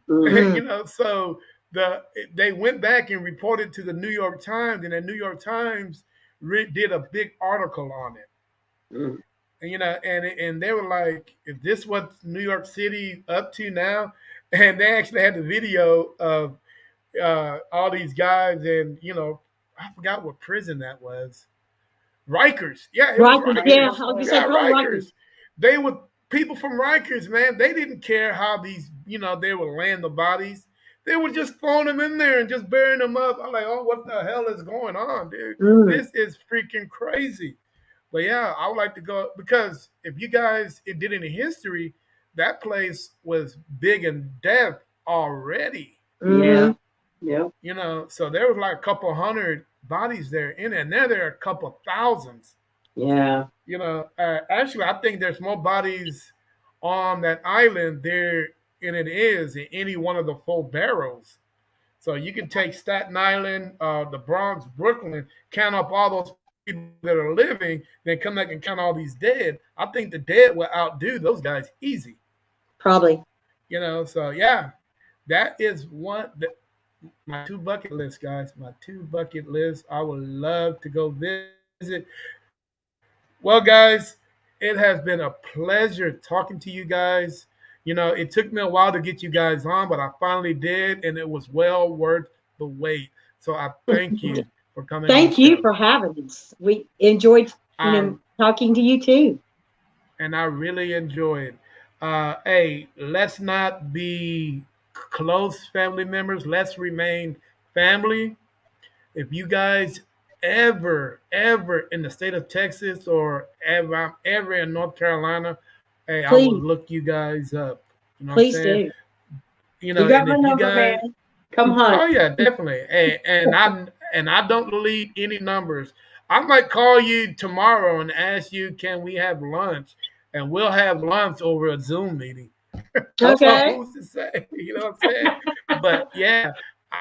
Mm-hmm.
Mm.
You know, so the they went back and reported to the New York Times, and the New York Times did a big article on it.
Mm.
And, you know, and they were like, "Is this what New York City up to now?" And they actually had the video of all these guys, and you know, I forgot what prison that was. Rikers. Yeah, it was
Rikers, yeah, I
Rikers.
was gonna say
Yeah,
probably Rikers.
Rikers. They were people from Rikers, man. They didn't care how these, you know, they were laying the bodies. They were just throwing them in there and just burying them up. I'm like, oh, what the hell is going on, dude?
Mm.
This is freaking crazy. But yeah, I would like to go because if you guys it did any history, that place was big in death already.
Yeah.
Mm-hmm.
Yep.
You know, so there was like a couple hundred bodies there in it, and now there are a couple thousands.
Yeah.
You know, actually, I think there's more bodies on that island there than it is in any one of the four barrows. So you can take Staten Island, the Bronx, Brooklyn, count up all those people that are living, then come back and count all these dead. I think the dead will outdo those guys easy.
Probably.
You know, so yeah, that is one. My two bucket list, guys. My two bucket list. I would love to go visit. Well, guys, it has been a pleasure talking to you guys. You know, it took me a while to get you guys on, but I finally did, and it was well worth the wait. So I thank you for coming on the
Thank you
show.
for having us. We enjoyed,
I
talking to you too.
and I really enjoyed. Hey, let's not be close family members. Let's remain family. If you guys ever in the state of Texas or ever in North Carolina, hey, I will
Please,
look you guys up. You know what I'm
please
saying?
do.
You know,
You got
and
my
if you
number,
guys,
man. Come hunt.
oh yeah, definitely. And I don't delete any numbers. I might call you tomorrow and ask you, can we have lunch? And we'll have lunch over a Zoom meeting. So
Okay.
who's to say? You know what I'm saying? But yeah,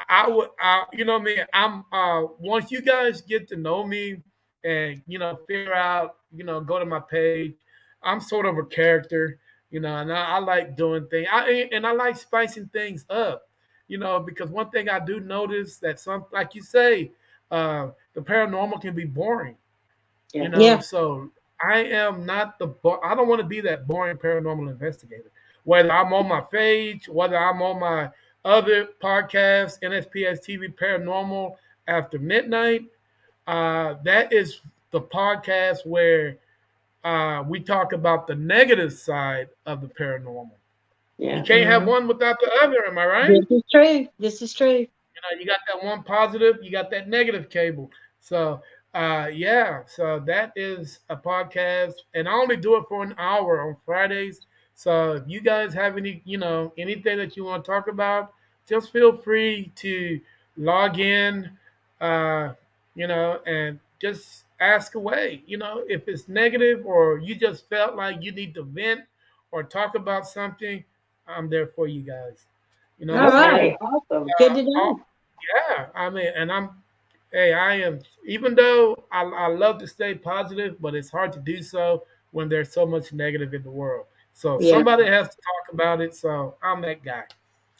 I would. You know what I mean? I'm. Once you guys get to know me, and you know, figure out, you know, go to my page. I'm sort of a character, you know, and I like doing things. I like spicing things up, you know, because one thing I do notice that some, like you say, the paranormal can be boring, you
Yeah.
know.
Yeah.
So I am not I don't want to be that boring paranormal investigator. Whether I'm on my page, whether I'm on my other podcast, NSPS TV Paranormal After Midnight, that is the podcast where we talk about the negative side of the paranormal. You
Yeah.
can't have
Mhm.
one without the other. Am I right?
This is true. This is true.
You know, you got that one positive, you got that negative cable. So, yeah, so that is a podcast, and I only do it for an hour on Fridays. So, if you guys have any, you know, anything that you want to talk about, just feel free to log in, uh, you know, and just ask away. You know, if it's negative or you just felt like you need to vent or talk about something, I'm there for you guys. You know what I'm
All
saying?
Okay.
right.
Awesome.
Good
Uh,
to
all,
know.
yeah, I mean, and hey, I am, even though I love to stay positive, but it's hard to do so when there's so much negative in the world. So
Yeah.
somebody has to talk about it. So I'm that guy.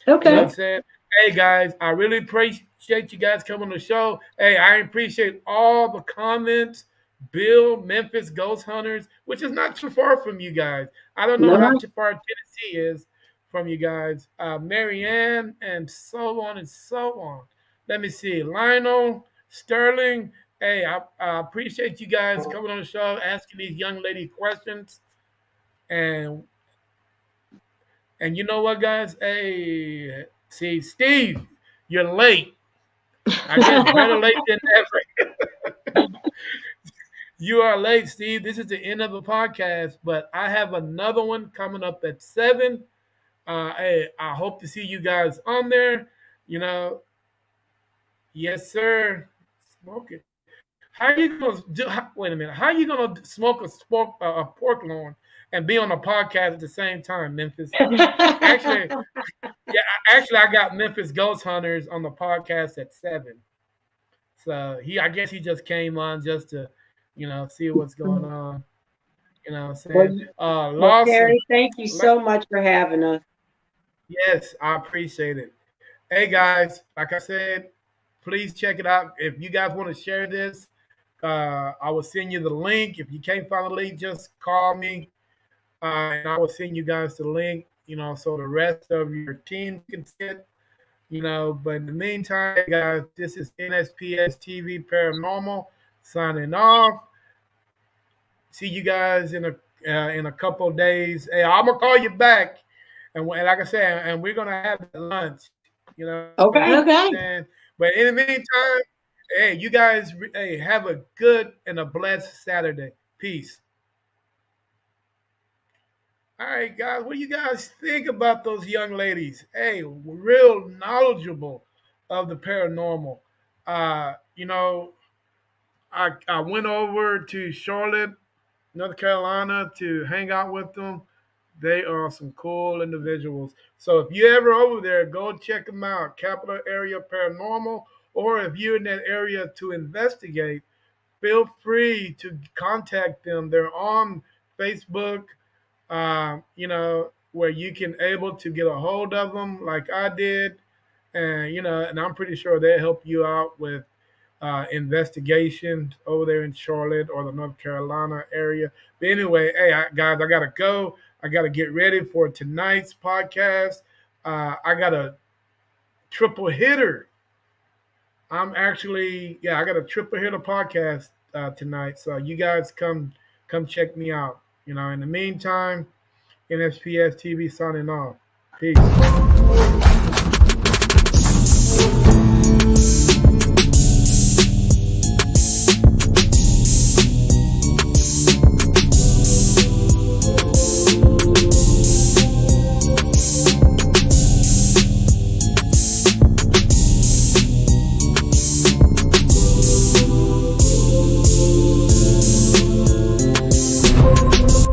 You know what I'm
Okay.
saying? Hey guys, I really appreciate you guys coming on the show. Hey, I appreciate all the comments. Bill, Memphis Ghost Hunters, which is not too far from you guys. I don't know how
No.
too far Tennessee is from you guys. Marianne, and so on and so on. Let me see. Lionel, Sterling. Hey, I appreciate you guys coming on the show, asking these young lady questions. And you know what, guys? Hey, see, Steve, you're late. I guess better late than never. You are late, Steve. This is the end of the podcast, but I have another one coming up at 7. Hey, I hope to see you guys on there. You know, yes, sir. Smoke it. How you gonna do? Wait a minute. How you gonna smoke a pork loin and be on a podcast at the same time, Memphis? Actually, yeah. Actually, I got Memphis Ghost Hunters on the podcast at 7. So I guess he just came on just to, see what's going on. You know what I'm
Well,
saying?
well,
Lawson,
Terry, thank you so much for having us.
yes, I appreciate it. Hey guys, like I said, please check it out. If you guys want to share this, I will send you the link. If you can't find the link, just call me, and I will send you guys the link. So the rest of your team can see it. But in the meantime, hey guys, this is NSPS TV Paranormal signing off. See you guys in a couple of days. Hey, I'm gonna call you back, and like I said, and we're gonna have lunch. You know what I'm
Okay.
saying?
Okay.
But in the meantime, hey, you guys, hey, have a good and a blessed Saturday. Peace. All right, guys, what do you guys think about those young ladies? Hey, real knowledgeable of the paranormal. You know, I went over to Charlotte, North Carolina to hang out with them. They are some cool individuals. So if you're ever over there, go check them out. Capital Area Paranormal, or if you're in that area to investigate, feel free to contact them. They're on Facebook, where you can able to get a hold of them like I did. And I'm pretty sure they'll help you out with investigations over there in Charlotte or the North Carolina area. But anyway, hey, guys, I gotta go. I gotta get ready for tonight's podcast. I got a triple hitter. I got a triple hitter podcast tonight. So you guys come check me out. In the meantime, NSPS TV signing off. Peace.